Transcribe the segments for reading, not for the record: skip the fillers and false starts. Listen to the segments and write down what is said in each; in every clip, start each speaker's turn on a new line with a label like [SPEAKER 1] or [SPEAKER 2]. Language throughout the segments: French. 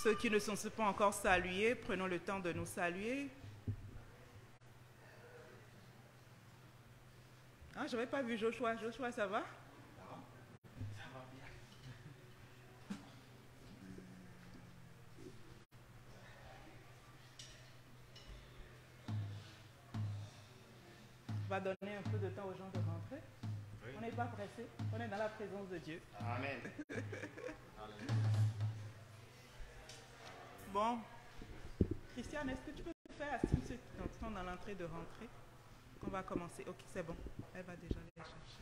[SPEAKER 1] Ceux qui ne sont pas encore salués, prenons le temps de nous saluer. Ah, je n'avais pas vu Joshua. Joshua, ça va? Ça va bien. On va donner un peu de temps aux gens de rentrer. Oui. On n'est pas pressé. On est dans la présence de Dieu. Amen. Bon. Christiane, est-ce que tu peux faire assis ceux qui sont dans l'entrée de rentrer? On va commencer. Ok, c'est bon. Elle va déjà les chercher.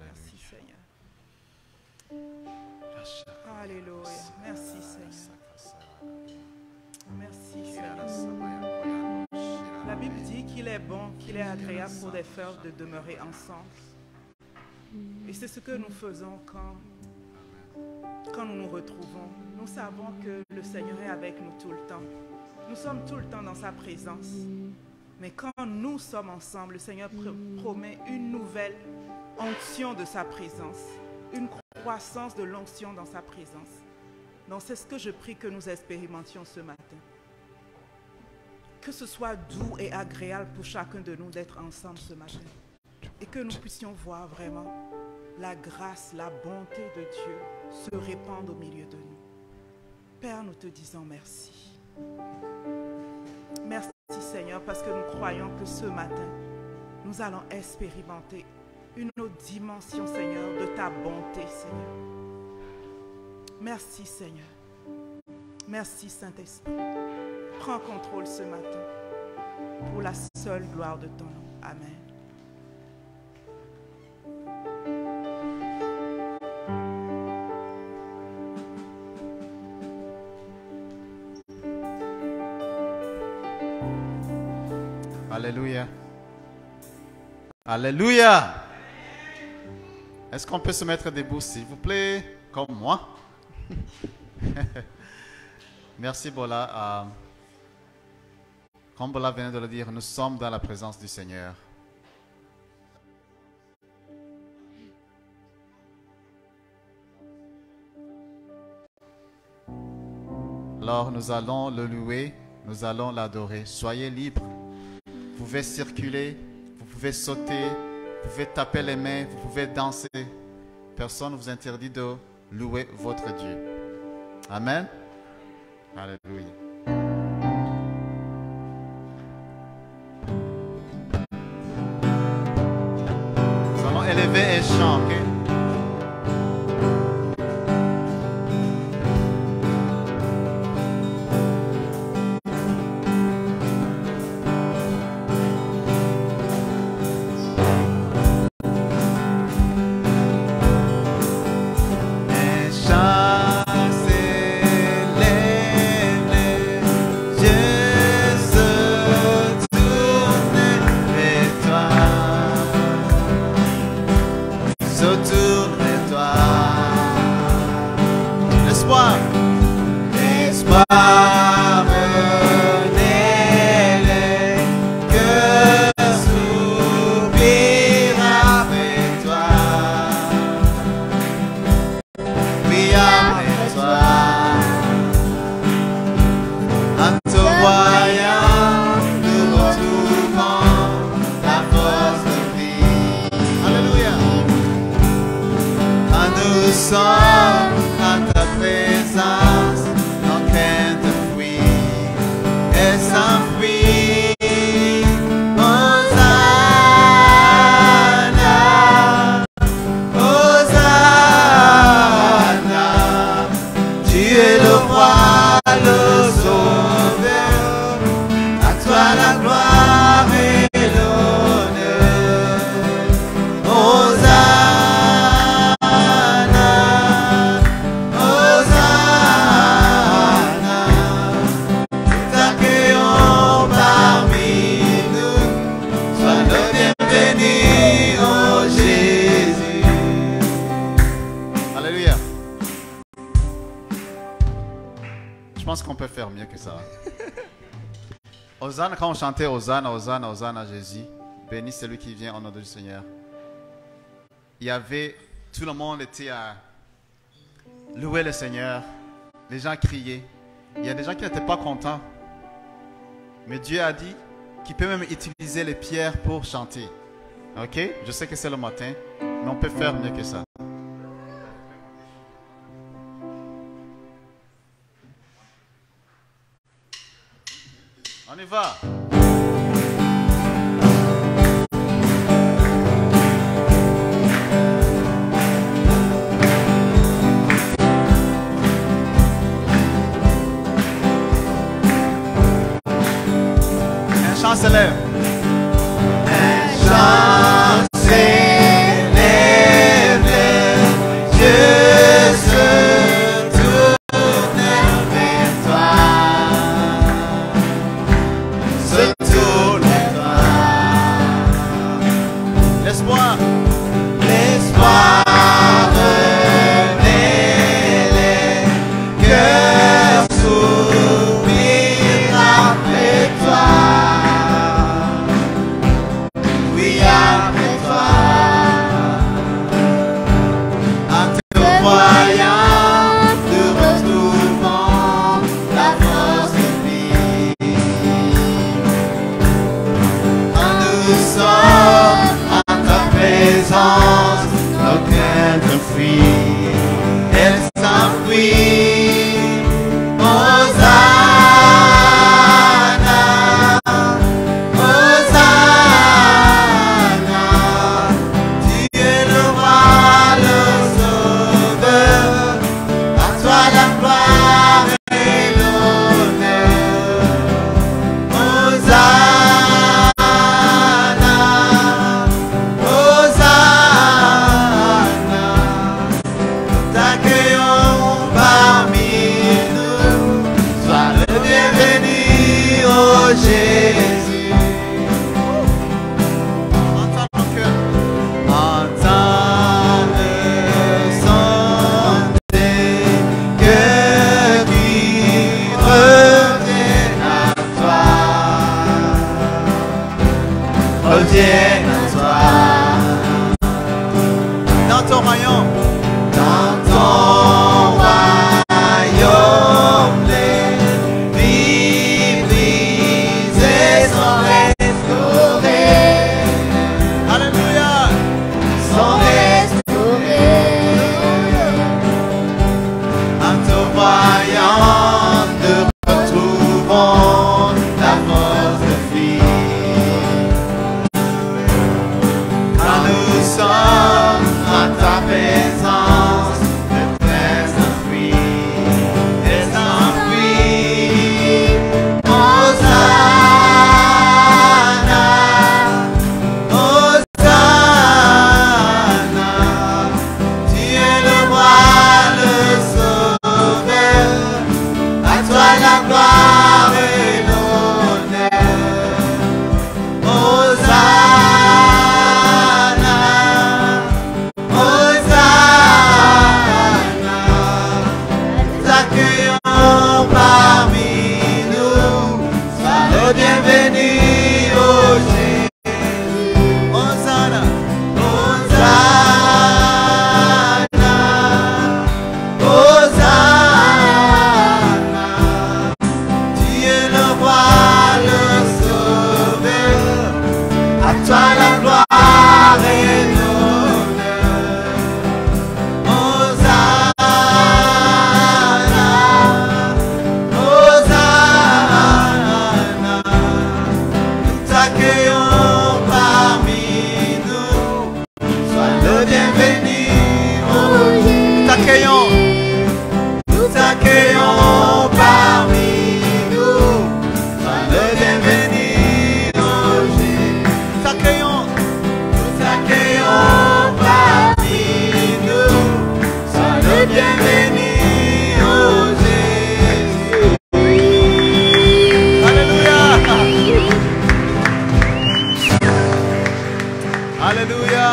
[SPEAKER 1] Merci Seigneur. Alléluia. Merci Seigneur. Merci Seigneur. La Bible dit qu'il est bon, qu'il est agréable pour des frères de demeurer ensemble. Et c'est ce que nous faisons quand nous nous retrouvons. Nous savons que le Seigneur est avec nous tout le temps. Nous sommes tout le temps dans sa présence. Mais quand nous sommes ensemble, le Seigneur promet une nouvelle onction de sa présence, une croissance de l'onction dans sa présence. Donc c'est ce que je prie que nous expérimentions ce matin. Que ce soit doux et agréable pour chacun de nous d'être ensemble ce matin. Et que nous puissions voir vraiment la grâce, la bonté de Dieu se répandre au milieu de nous. Père, nous te disons merci. Merci Seigneur, parce que nous croyons que ce matin, nous allons expérimenter une autre dimension, Seigneur, de ta bonté, Seigneur. Merci, Seigneur. Merci, Saint-Esprit. Prends contrôle ce matin pour la seule gloire de ton nom. Amen.
[SPEAKER 2] Alléluia. Alléluia. Est-ce qu'on peut se mettre debout, s'il vous plaît, comme moi? Merci, Bola. Comme Bola venait de le dire, nous sommes dans la présence du Seigneur. Alors, nous allons le louer, nous allons l'adorer. Soyez libres. Vous pouvez circuler, vous pouvez sauter, vous pouvez taper les mains, vous pouvez danser. Personne ne vous interdit de louer votre Dieu. Amen. Alléluia. Nous allons élever un chant, ok? Quand on chantait Hosanna, Hosanna, Hosanna à Jésus, béni celui qui vient au nom du Seigneur. Il y avait, tout le monde était à louer louaient le Seigneur. Les gens criaient. Il y a des gens qui n'étaient pas contents. Mais Dieu a dit qu'il peut même utiliser les pierres pour chanter. Ok? Je sais que c'est le matin, mais on peut faire mieux que ça. On y va. Un chant s'élève. Un chant s'élève. Dieu se tourne vers toi. Se tourne vers toi. L'espoir. L'espoir renaît. Les cœurs soupirent après toi. Oui, après toi. En te voyant, nous retrouvons la force de vie. Quand nous sommes en ta présence, nos craintes fuient. Elles s'enfuient. Hosanna, Hosanna. Tu es le roi, le sauveur. À toi la gloire et l'honneur. Hosanna, Hosanna. T'accueillons parmi nous. Sois le bienvenu, oh Jésus. Entends mon cœur. Entends le son des cœurs qui reviennent à toi. Reviennent à toi. Dans ton royaume. Dans ton royaume, les vies brisées sont restaurées. Alléluia. Sont restaurées. En te voyant, nous retrouvons la force de vie. Quand nous sommes en ta présence, le train s'enfuit, et s'enfuit. Hosanna, Hosanna. Tu es le roi, le sauveur. À toi la gloire et l'honneur. Hosanna, Hosanna. T'accueillons parmi nous. Sois le bienvenu, oh Jésus. Hosanna, Hosanna, Hosanna. Tu es le roi, le sauveur. À toi la gloire et l'honneur. Hosanna, Hosanna. Nous t'accueillons parmi nous. Sois le bienvenu, oh Jésus. Nous t'accueillons. Nous t'accueillons parmi nous. Sois le bienvenu, oh Jésus. Nous t'accueillons. Nous t'accueillons parmi nous. Sois le bienvenu, oh Jésus. Alléluia. Alléluia.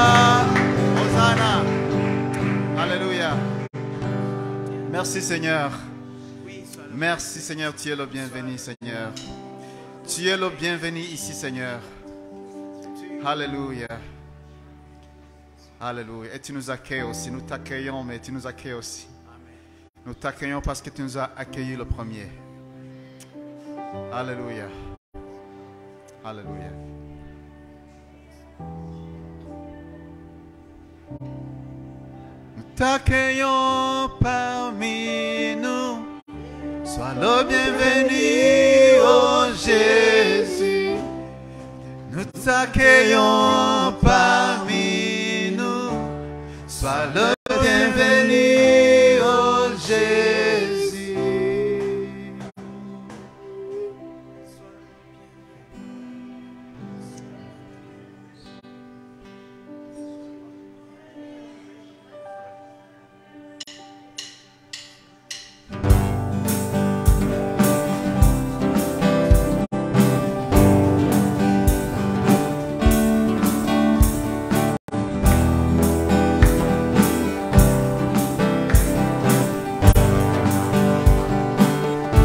[SPEAKER 2] Hosanna. Alléluia. Merci Seigneur.
[SPEAKER 1] Oui, sois le
[SPEAKER 2] Merci Seigneur, tu es le bienvenu Seigneur. Tu es le bienvenu ici Seigneur. Alléluia. Alléluia. Et tu nous accueilles aussi. Nous t'accueillons, mais tu nous accueilles aussi. Nous t'accueillons parce que tu nous as accueillis le premier. Alléluia. Alléluia. Nous t'accueillons parmi nous. Sois le bienvenu, oh Jésus. Nous t'accueillons parmi nous. Sois le bienvenu, oh Jésus.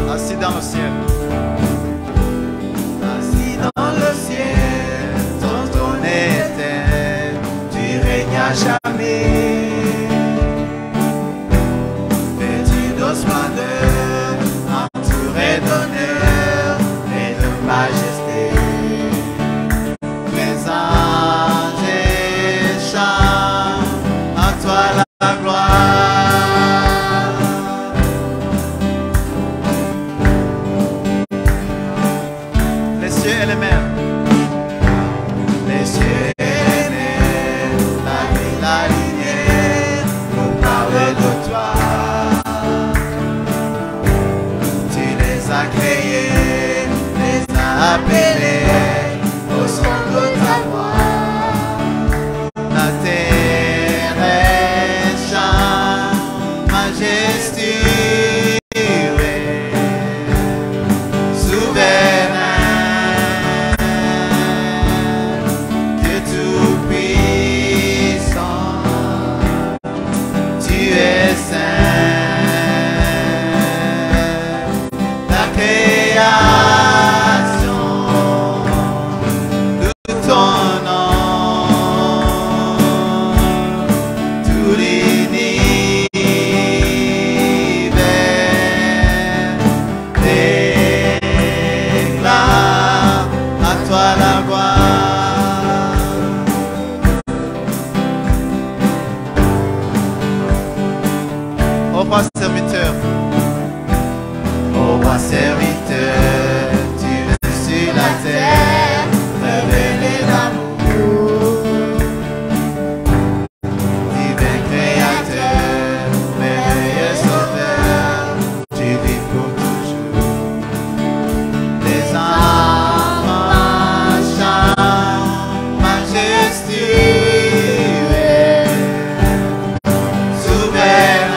[SPEAKER 2] Assis dans le ciel. Assis dans le ciel, ton trône est éternel, tu règnes à jamais. Vêtu de splendeur, entouré d'honneur et de majesté. Les anges chantent à toi la gloire. Les cieux et les mers, les cieux et les mers, la vie, la lumière, nous parlent de toi. Tu les as créés, les as appelés au son de ta voix. La terre est chante, majestueux, souverain. Serviteur, ô roi serviteur, tu es sur la terre, révéler l'amour. Divin créateur, merveilleux sauveur, tu vis pour toujours. Les anges chantent, majestueux, souverain.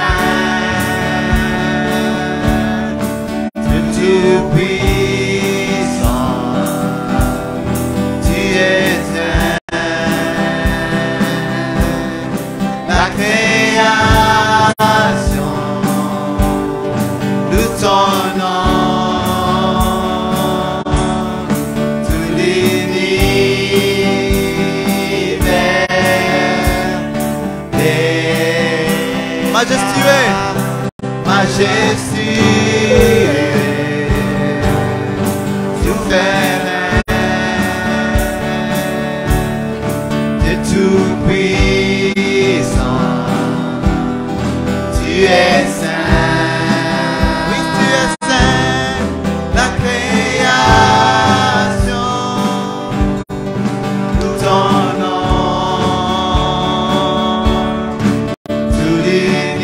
[SPEAKER 2] Tout l'univers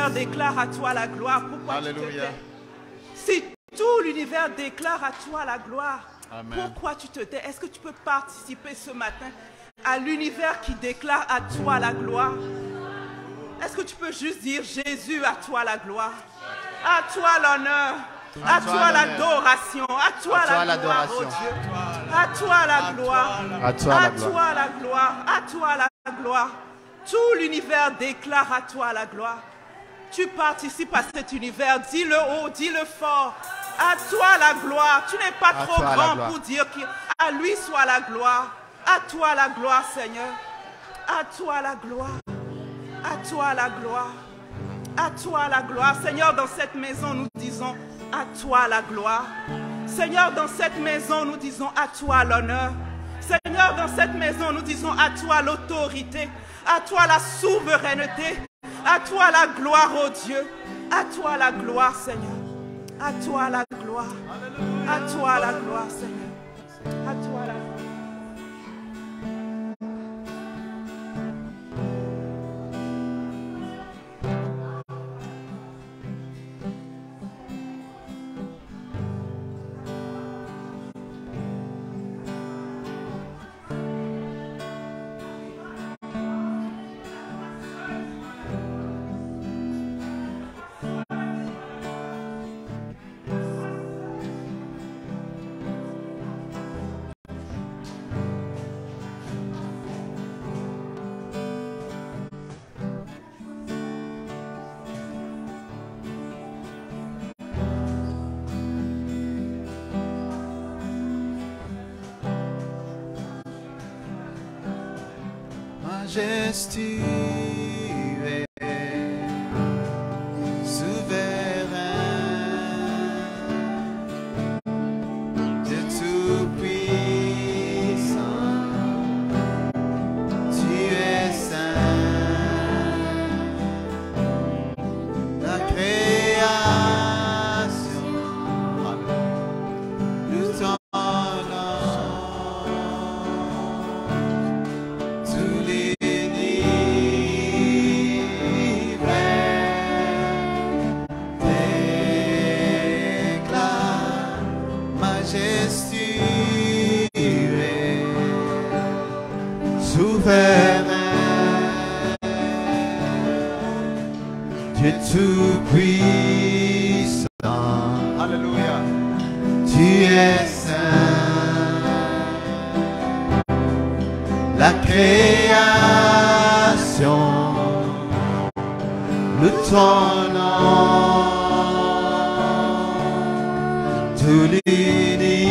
[SPEAKER 1] l'univers déclare à toi la gloire, pourquoi tu te
[SPEAKER 2] Alléluia.
[SPEAKER 1] tais? Si tout l'univers déclare à toi la gloire,
[SPEAKER 2] Amen.
[SPEAKER 1] pourquoi tu te tais? Est-ce que tu peux participer ce matin à l'univers qui déclare à toi la gloire? Est-ce que tu peux juste dire Jésus, à toi la gloire, à toi l'honneur, à toi l'adoration, à toi la gloire, oh Dieu, à toi la gloire,
[SPEAKER 2] À toi la gloire.
[SPEAKER 1] toi la gloire, à toi la gloire. Tout l'univers déclare à toi la gloire. Tu participes à cet univers, dis-le haut, dis-le fort. À toi la gloire. Tu n'es pas
[SPEAKER 2] À
[SPEAKER 1] trop
[SPEAKER 2] toi la
[SPEAKER 1] grand
[SPEAKER 2] gloire.
[SPEAKER 1] pour dire qu'à lui soit la gloire. À toi la gloire, Seigneur. À toi la gloire. À toi la gloire. À toi la gloire. Seigneur, dans cette maison, nous disons à toi la gloire. Seigneur, dans cette maison, nous disons à toi l'honneur. Seigneur, dans cette maison, nous disons à toi l'autorité, à toi la souveraineté, à toi la gloire, oh Dieu, à toi la gloire, Seigneur, à toi la gloire, à toi la gloire, Seigneur, à toi la gloire.
[SPEAKER 2] Majestueux, souverain, Dieu tout-puissant, tu es saint, la création, nous t'honorons, tous les Dieu tout-puissant,
[SPEAKER 3] Alléluia.
[SPEAKER 2] tu es saint, la création, nous t'honorons, tout l'univers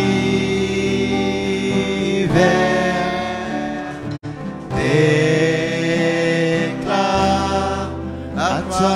[SPEAKER 2] déclare à toi.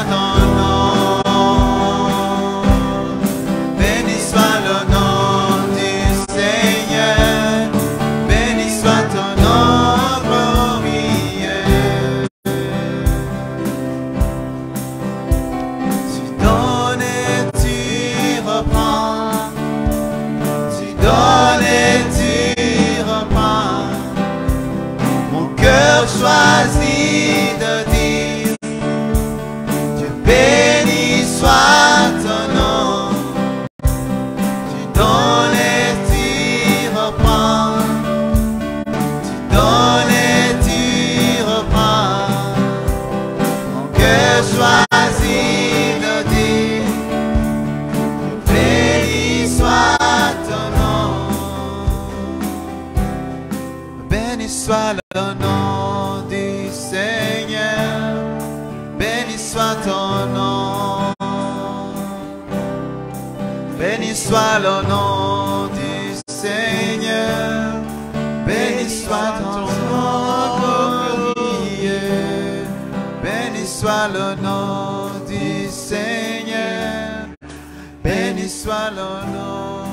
[SPEAKER 2] soit ton nom. Béni soit le nom du Seigneur. Béni soit ton nom glorieux. Tu donnes et tu reprends. Tu donnes et tu reprends. Mon cœur choisit de dire Dieu béni soit ton nom. Tu donnes et tu reprends. Tu donnes et tu reprends. Mon cœur choisit de dire Dieu béni soit ton nom. Béni soit le nom du Seigneur. Béni soit ton nom. Béni soit le nom du Seigneur. Béni soit ton nom glorieux. Béni soit le nom du Seigneur. Béni soit le nom.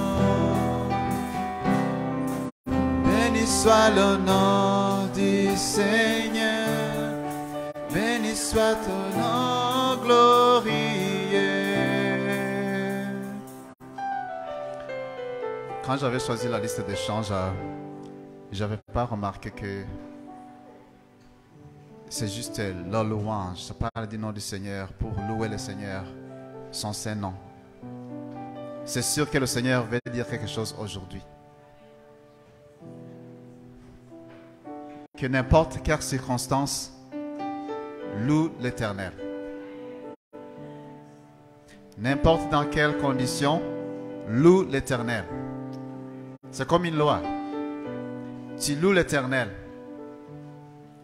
[SPEAKER 2] Béni soit le nom du Seigneur. Béni soit ton nom glorieux. Quand j'avais choisi la liste des chants, je n'avais pas remarqué que c'est juste la louange. Je parle du nom du Seigneur pour louer le Seigneur, son Saint-Nom. C'est sûr que le Seigneur veut dire quelque chose aujourd'hui. Que n'importe quelle circonstance, loue l'Éternel. N'importe dans quelle condition, loue l'Éternel. C'est comme une loi. Tu loues l'Éternel.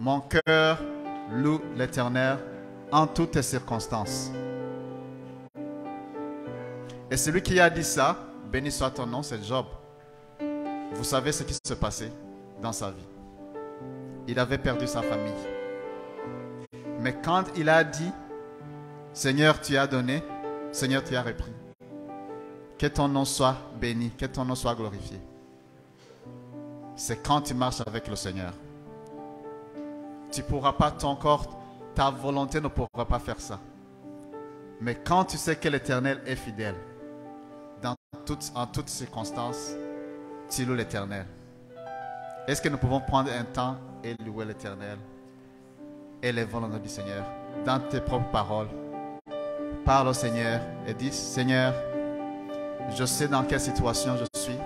[SPEAKER 2] Mon cœur loue l'Éternel en toutes les circonstances. Et celui qui a dit ça, béni soit ton nom, c'est Job. Vous savez ce qui se passait dans sa vie. Il avait perdu sa famille. Mais quand il a dit, Seigneur, tu as donné, Seigneur, tu as repris. Que ton nom soit béni, que ton nom soit glorifié. C'est quand tu marches avec le Seigneur. Tu ne pourras pas, ton corps, ta volonté ne pourra pas faire ça. Mais quand tu sais que l'Éternel est fidèle, en toutes circonstances, tu loues l'Éternel. Est-ce que nous pouvons prendre un temps et louer l'Éternel? Élevons le nom du Seigneur. Dans tes propres paroles, parle au Seigneur et dis, Seigneur, je sais dans quelle situation je suis,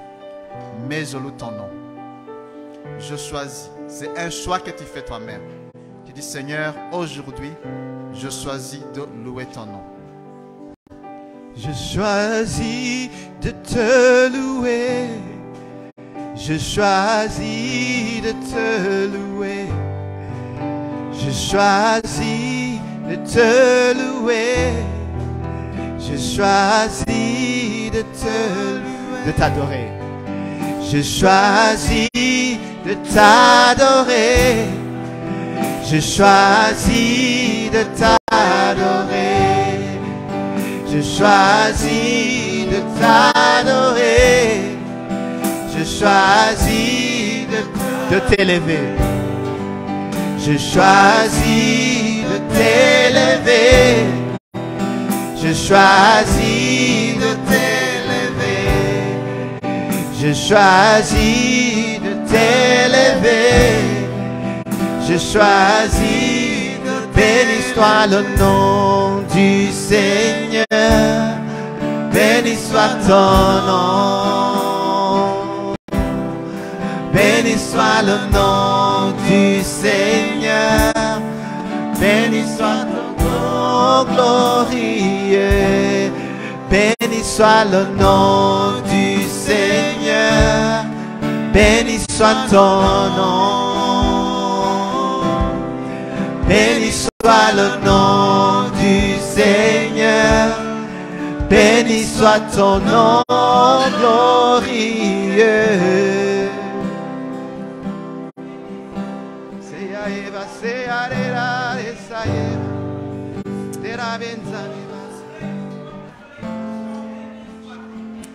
[SPEAKER 2] mais je loue ton nom. Je choisis. C'est un choix que tu fais toi-même. Tu dis, Seigneur, aujourd'hui, je choisis de louer ton nom.
[SPEAKER 3] Je choisis de te louer. Je choisis de te louer. Je choisis de te louer. Je choisis de te louer. De t'adorer. Je choisis de t'adorer. Je choisis de t'adorer. Je choisis de t'adorer. Je choisis de t'élever. Je choisis de t'élever. Je choisis de t'élever. Je choisis de t'élever. Je choisis de béni soit le nom du Seigneur. Béni soit ton nom. Béni soit le nom du Seigneur. Béni soit ton nom glorieux. Béni soit le nom du Seigneur. Béni soit ton nom. Béni soit le nom du Seigneur. Béni soit ton nom glorieux.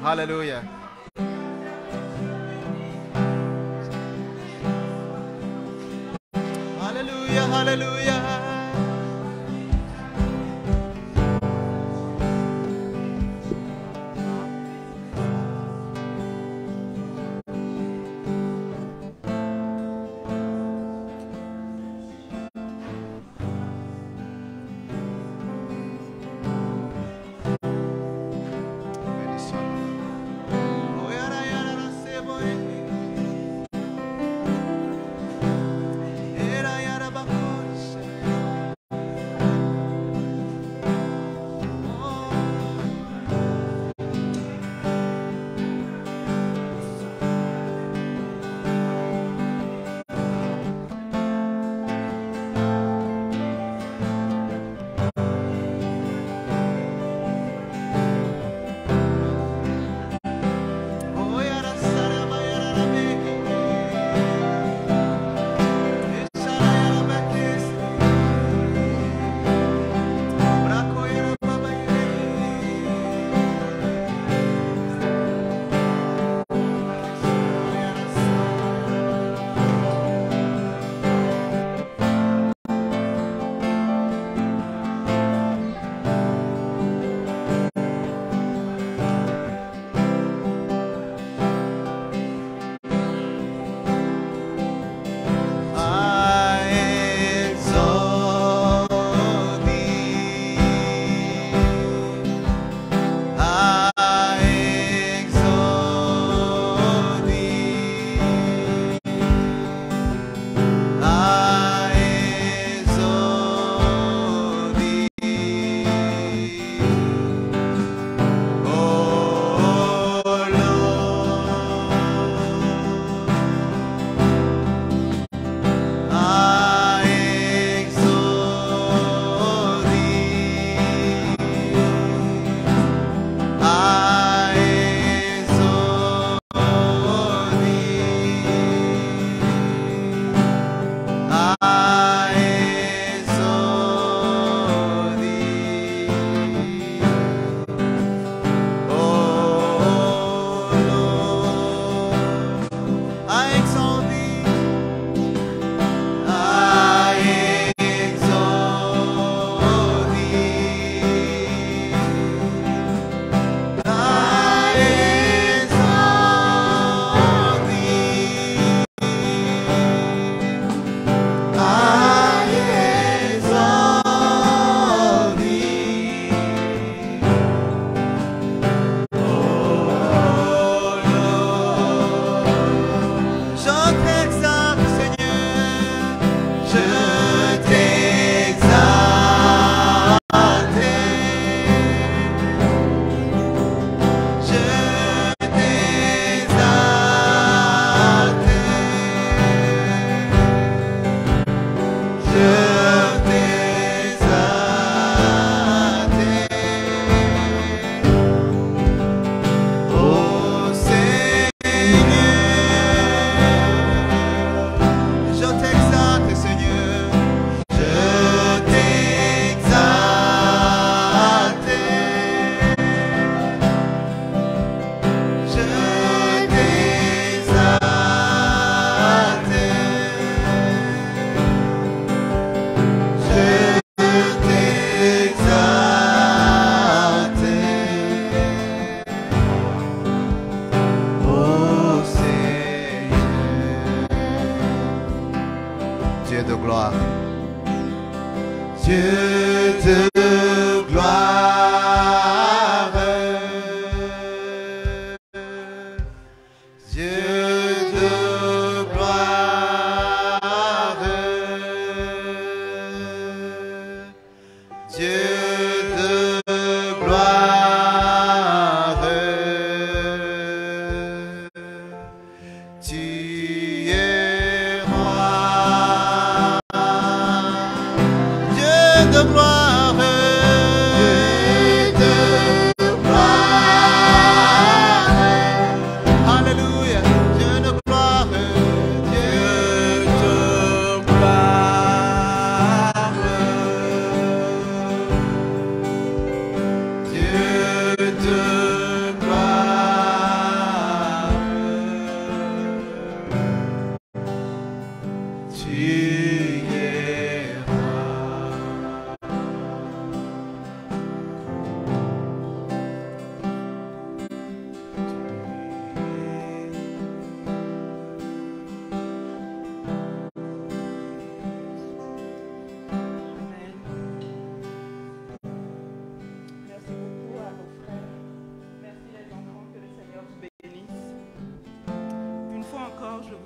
[SPEAKER 2] Hallelujah.
[SPEAKER 3] Hallelujah, hallelujah.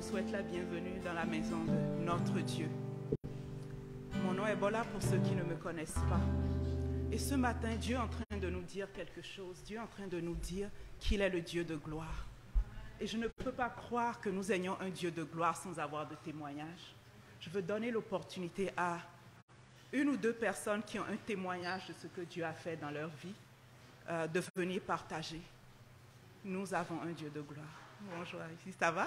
[SPEAKER 1] souhaite la bienvenue dans la maison de notre Dieu. Mon nom est Bola pour ceux qui ne me connaissent pas. Et ce matin, Dieu est en train de nous dire quelque chose. Dieu est en train de nous dire qu'il est le Dieu de gloire. Et je ne peux pas croire que nous ayons un Dieu de gloire sans avoir de témoignage. Je veux donner l'opportunité à une ou deux personnes qui ont un témoignage de ce que Dieu a fait dans leur vie, de venir partager. Nous avons un Dieu de gloire. Bonjour, ici, ça va?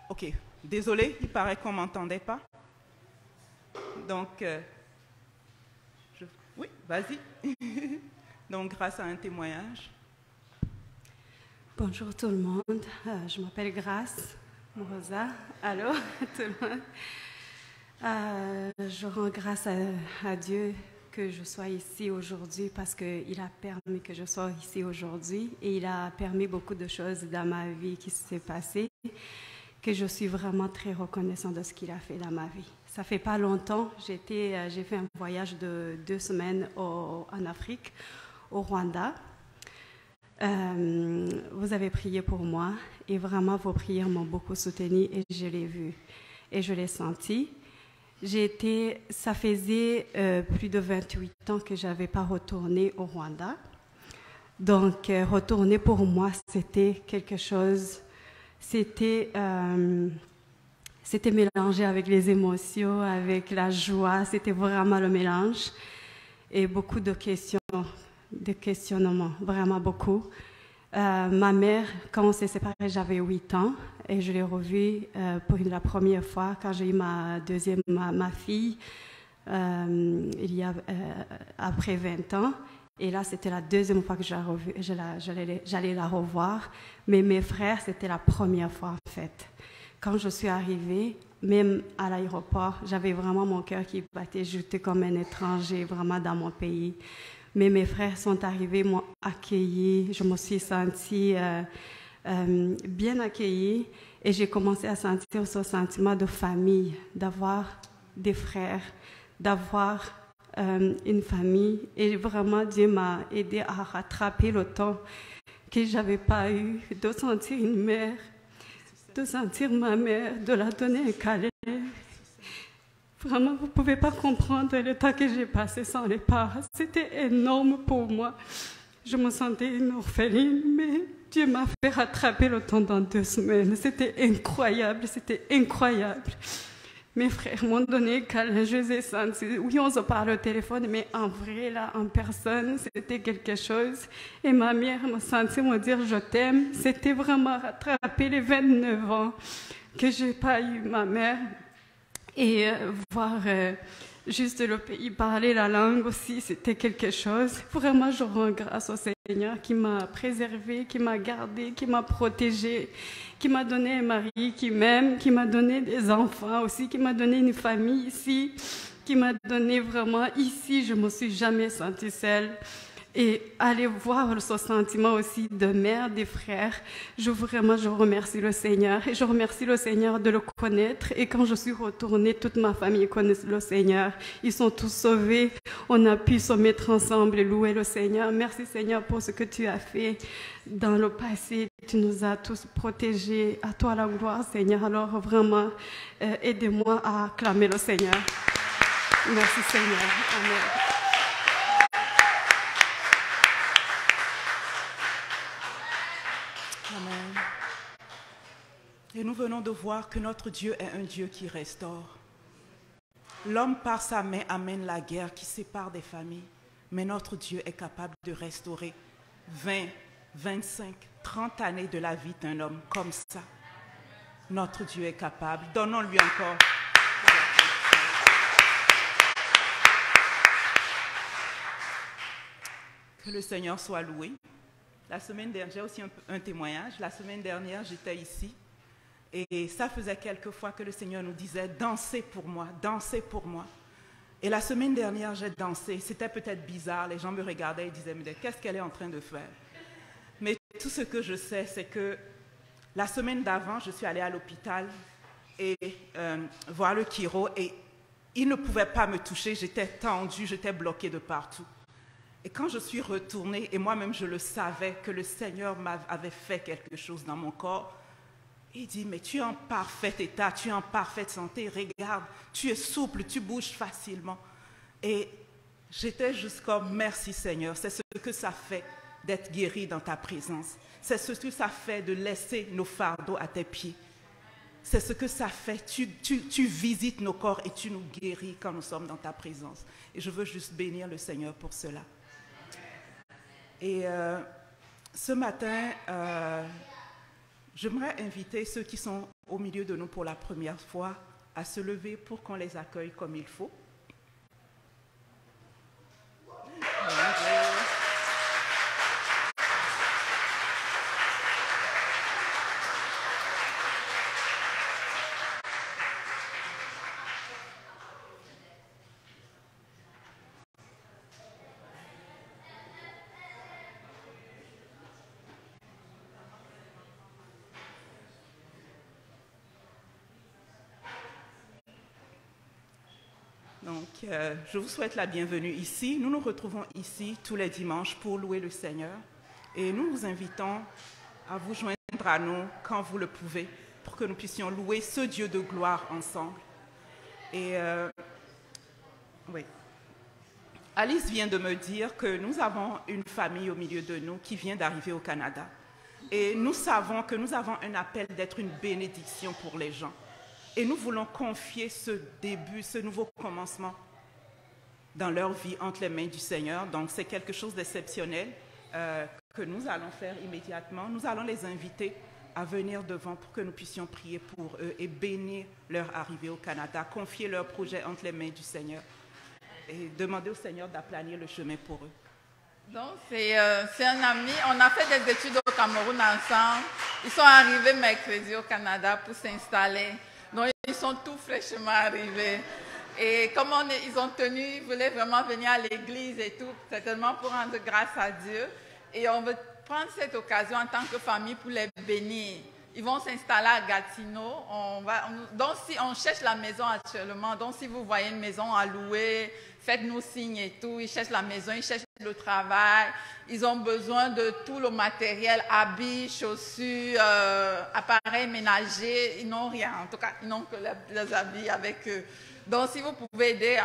[SPEAKER 1] Ok, désolé, il paraît qu'on ne m'entendait pas. Donc, oui, vas-y. Donc, grâce à un témoignage.
[SPEAKER 4] Bonjour tout le monde, je m'appelle Grace Mourosa. Allô tout le monde. Je rends grâce à Dieu que je sois ici aujourd'hui parce qu'il a permis que je sois ici aujourd'hui et il a permis beaucoup de choses dans ma vie qui s'est passées, que je suis vraiment très reconnaissante de ce qu'il a fait dans ma vie. Ça fait pas longtemps, j'ai fait un voyage de 2 semaines en Afrique, au Rwanda. Vous avez prié pour moi et vraiment vos prières m'ont beaucoup soutenue et je l'ai vu et je l'ai senti. Ça faisait plus de 28 ans que je n'avais pas retourné au Rwanda. Donc, retourner pour moi, c'était quelque chose, c'était mélangé avec les émotions, avec la joie, c'était vraiment le mélange et beaucoup de questionnements, vraiment beaucoup. Ma mère, quand on s'est séparés, j'avais 8 ans et je l'ai revue pour la première fois quand j'ai eu ma fille après 20 ans. Et là, c'était la deuxième fois que j'allais la revoir. Mais mes frères, c'était la première fois en fait. Quand je suis arrivée, même à l'aéroport, j'avais vraiment mon cœur qui battait. J'étais comme un étranger vraiment dans mon pays. Mais mes frères sont arrivés, m'ont accueillie, je me suis sentie bien accueillie et j'ai commencé à sentir ce sentiment de famille, d'avoir des frères, d'avoir une famille. Et vraiment, Dieu m'a aidé à rattraper le temps que je n'avais pas eu, de sentir une mère, de sentir ma mère, de la donner un câlin. Vraiment, vous ne pouvez pas comprendre le temps que j'ai passé sans les parents. C'était énorme pour moi. Je me sentais une orpheline, mais Dieu m'a fait rattraper le temps dans 2 semaines. C'était incroyable, c'était incroyable. Mes frères m'ont donné un câlin, je les ai sentis. Oui, on se parle au téléphone, mais en vrai, là, en personne, c'était quelque chose. Et ma mère m'a senti me dire « je t'aime ». C'était vraiment rattraper les 29 ans que je n'ai pas eu ma mère. Et voir juste le pays parler la langue aussi, c'était quelque chose. Vraiment, je rends grâce au Seigneur qui m'a préservée, qui m'a gardée, qui m'a protégée, qui m'a donné un mari qui m'aime, qui m'a donné des enfants aussi, qui m'a donné une famille ici, qui m'a donné vraiment ici. Je ne me suis jamais sentie seule. Et aller voir ce sentiment aussi de mère, des frères, je remercie le Seigneur. Et je remercie le Seigneur de le connaître. Et quand je suis retournée, toute ma famille connaît le Seigneur. Ils sont tous sauvés. On a pu se mettre ensemble et louer le Seigneur. Merci Seigneur pour ce que tu as fait dans le passé. Tu nous as tous protégés. À toi la gloire Seigneur. Alors vraiment, aidez-moi à acclamer le Seigneur. Merci Seigneur. Amen.
[SPEAKER 1] Amen. Et nous venons de voir que notre Dieu est un Dieu qui restaure. L'homme par sa main amène la guerre qui sépare des familles, mais notre Dieu est capable de restaurer 20, 25, 30 années de la vie d'un homme comme ça. Notre Dieu est capable. Donnons-lui encore. Que le Seigneur soit loué. La semaine dernière, j'ai aussi un témoignage. La semaine dernière, j'étais ici et ça faisait quelques fois que le Seigneur nous disait « Dansez pour moi, dansez pour moi ». Et la semaine dernière, j'ai dansé. C'était peut-être bizarre, les gens me regardaient et disaient « Mais qu'est-ce qu'elle est en train de faire ?» Mais tout ce que je sais, c'est que la semaine d'avant, je suis allée à l'hôpital et voir le chiro et Il ne pouvait pas me toucher, j'étais tendue, j'étais bloquée de partout. Et quand je suis retournée, et moi-même je le savais, que le Seigneur avait fait quelque chose dans mon corps, il dit, mais tu es en parfait état, tu es en parfaite santé, regarde, tu es souple, tu bouges facilement. Et j'étais juste comme, merci Seigneur, c'est ce que ça fait d'être guéri dans ta présence. C'est ce que ça fait de laisser nos fardeaux à tes pieds. C'est ce que ça fait. Tu visites nos corps et tu nous guéris quand nous sommes dans ta présence. Et je veux juste bénir le Seigneur pour cela. Et ce matin, j'aimerais inviter ceux qui sont au milieu de nous pour la première fois à se lever pour qu'on les accueille comme il faut. Donc, je vous souhaite la bienvenue ici. Nous nous retrouvons ici tous les dimanches pour louer le Seigneur. Et nous vous invitons à vous joindre à nous quand vous le pouvez, pour que nous puissions louer ce Dieu de gloire ensemble. Et oui. Alice vient de me dire que nous avons une famille au milieu de nous qui vient d'arriver au Canada. Et nous savons que nous avons un appel d'être une bénédiction pour les gens. Et nous voulons confier ce début, ce nouveau commencement dans leur vie entre les mains du Seigneur. Donc, c'est quelque chose d'exceptionnel que nous allons faire immédiatement. Nous allons les inviter à venir devant pour que nous puissions prier pour eux et bénir leur arrivée au Canada, confier leur projet entre les mains du Seigneur et demander au Seigneur d'aplanir le chemin pour eux.
[SPEAKER 5] Donc, c'est un ami. On a fait des études au Cameroun ensemble. Ils sont arrivés mercredi au Canada pour s'installer. Donc, ils sont tout fraîchement arrivés. Et comme ils ont tenu, ils voulaient vraiment venir à l'église et tout, certainement pour rendre grâce à Dieu. Et on veut prendre cette occasion en tant que famille pour les bénir. Ils vont s'installer à Gatineau. Donc, si on cherche la maison actuellement, donc si vous voyez une maison à louer, faites-nous signe et tout. Ils cherchent la maison, ils cherchent le travail. Ils ont besoin de tout le matériel, habits, chaussures, appareils ménagers. Ils n'ont rien. En tout cas, ils n'ont que les habits avec eux. Donc, si vous pouvez aider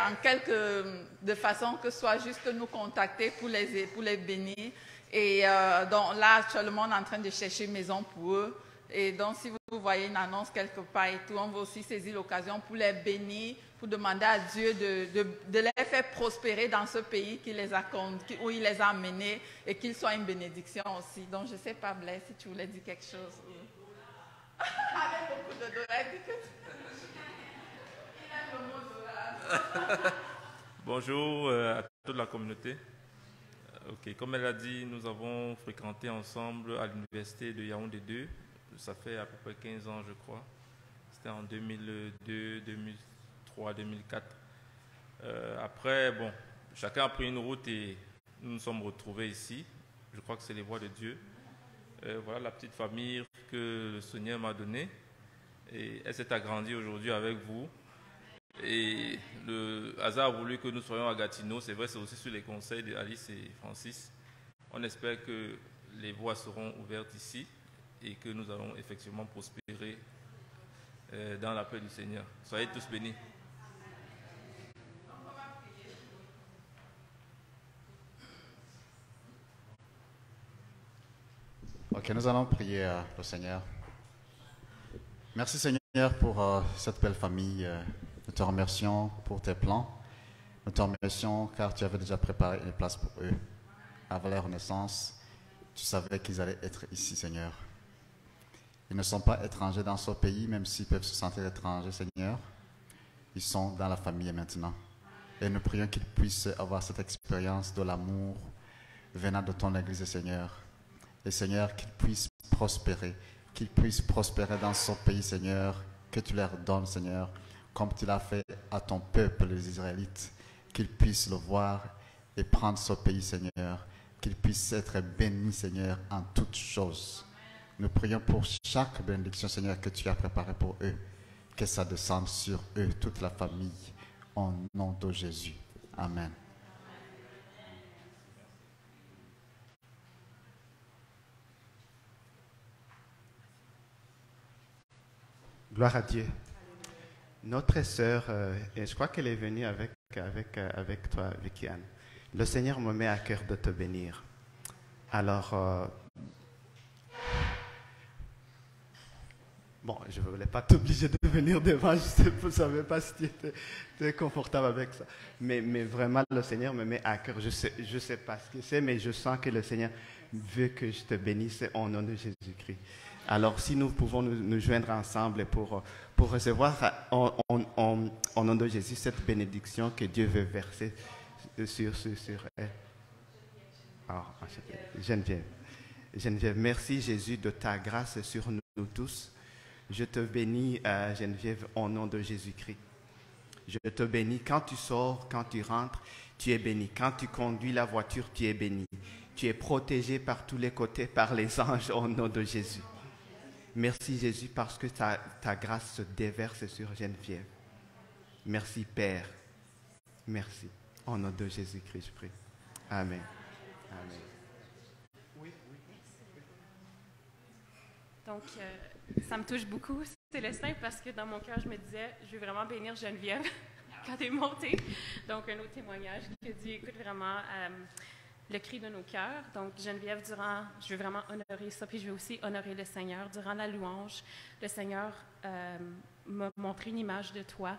[SPEAKER 5] de façon que ce soit juste nous contacter pour les bénir. Et donc là, actuellement, on est en train de chercher une maison pour eux. Et donc, si vous voyez une annonce quelque part et tout, on va aussi saisir l'occasion pour les bénir, pour demander à Dieu de les faire prospérer dans ce pays où il les a amenés et qu'ils soient une bénédiction aussi. Donc, je ne sais pas, Blaise, si tu voulais dire quelque chose. Avec beaucoup de dollars, il aime le mot dollar.
[SPEAKER 6] Bonjour à toute la communauté. Ok, comme elle a dit, nous avons fréquenté ensemble à l'université de Yaoundé 2. Ça fait à peu près 15 ans, je crois. C'était en 2002, 2003, 2004. Après, bon, chacun a pris une route et nous nous sommes retrouvés ici. Je crois que c'est les voies de Dieu. Voilà la petite famille que le Seigneur m'a donnée. Et elle s'est agrandie aujourd'hui avec vous. Et le hasard a voulu que nous soyons à Gatineau. C'est vrai, c'est aussi sur les conseils d'Alice et Francis. On espère que les voies seront ouvertes ici et que nous allons effectivement prospérer dans la paix du Seigneur. Soyez tous bénis.
[SPEAKER 2] Ok, nous allons prier le Seigneur. Merci Seigneur pour cette belle famille. Nous te remercions pour tes plans. Nous te remercions car tu avais déjà préparé une place pour eux. Avant leur naissance, tu savais qu'ils allaient être ici, Seigneur. Ils ne sont pas étrangers dans ce pays, même s'ils peuvent se sentir étrangers, Seigneur. Ils sont dans la famille maintenant. Et nous prions qu'ils puissent avoir cette expérience de l'amour venant de ton Église, Seigneur. Et Seigneur, qu'ils puissent prospérer dans ce pays, Seigneur, que tu leur donnes, Seigneur, comme tu l'as fait à ton peuple, les Israélites, qu'ils puissent le voir et prendre ce pays, Seigneur, qu'ils puissent être bénis, Seigneur, en toutes choses. Nous prions pour chaque bénédiction, Seigneur, que tu as préparée pour eux, que ça descende sur eux, toute la famille. au nom de Jésus. Amen.
[SPEAKER 7] Gloire à Dieu. Notre sœur, et je crois qu'elle est venue avec toi, Vicky-Anne. Le Seigneur me met à cœur de te bénir. Alors, bon, je ne voulais pas t'obliger de venir devant, je ne savais pas si tu étais confortable avec ça. Mais vraiment, le Seigneur me met à cœur. Je sais pas ce que c'est, mais je sens que le Seigneur veut que je te bénisse au nom de Jésus-Christ. Alors, si nous pouvons nous joindre ensemble pour recevoir au nom de Jésus cette bénédiction que Dieu veut verser sur elle. Oh, Geneviève, merci Jésus de ta grâce sur nous tous. Je te bénis, Geneviève, au nom de Jésus-Christ. Je te bénis. Quand tu sors, quand tu rentres, tu es béni. Quand tu conduis la voiture, tu es béni. Tu es protégé par tous les côtés par les anges au nom de Jésus. Merci Jésus parce que ta grâce se déverse sur Geneviève. Merci Père. Merci. Au nom de Jésus-Christ, je prie. Amen. Amen. Oui.
[SPEAKER 8] Donc, ça me touche beaucoup, Célestin, parce que dans mon cœur, je me disais, je vais vraiment bénir Geneviève quand elle est montée. Donc, un autre témoignage qui dit, écoute vraiment le cri de nos cœurs. Donc, Geneviève, je veux vraiment honorer ça, puis je veux aussi honorer le Seigneur. Durant la louange, le Seigneur m'a montré une image de toi.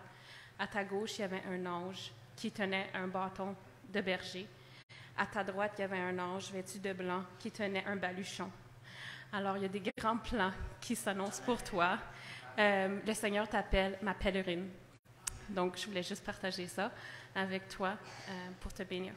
[SPEAKER 8] À ta gauche, il y avait un ange qui tenait un bâton de berger. À ta droite, il y avait un ange vêtu de blanc qui tenait un baluchon. Alors, il y a des grands plans qui s'annoncent pour toi. Le Seigneur t'appelle ma pèlerine. Donc, je voulais juste partager ça avec toi pour te bénir.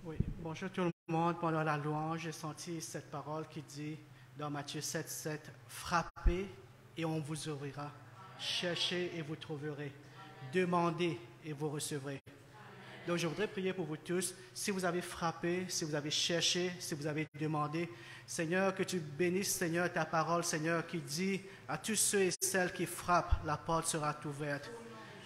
[SPEAKER 9] Oui, bonjour tout le monde. Pendant la louange, j'ai senti cette parole qui dit dans Matthieu 7,7 « Frappez et on vous ouvrira. Cherchez et vous trouverez. Demandez et vous recevrez. » Donc, je voudrais prier pour vous tous. Si vous avez frappé, si vous avez cherché, si vous avez demandé, Seigneur, que tu bénisses, Seigneur, ta parole, Seigneur, qui dit à tous ceux et celles qui frappent, la porte sera ouverte.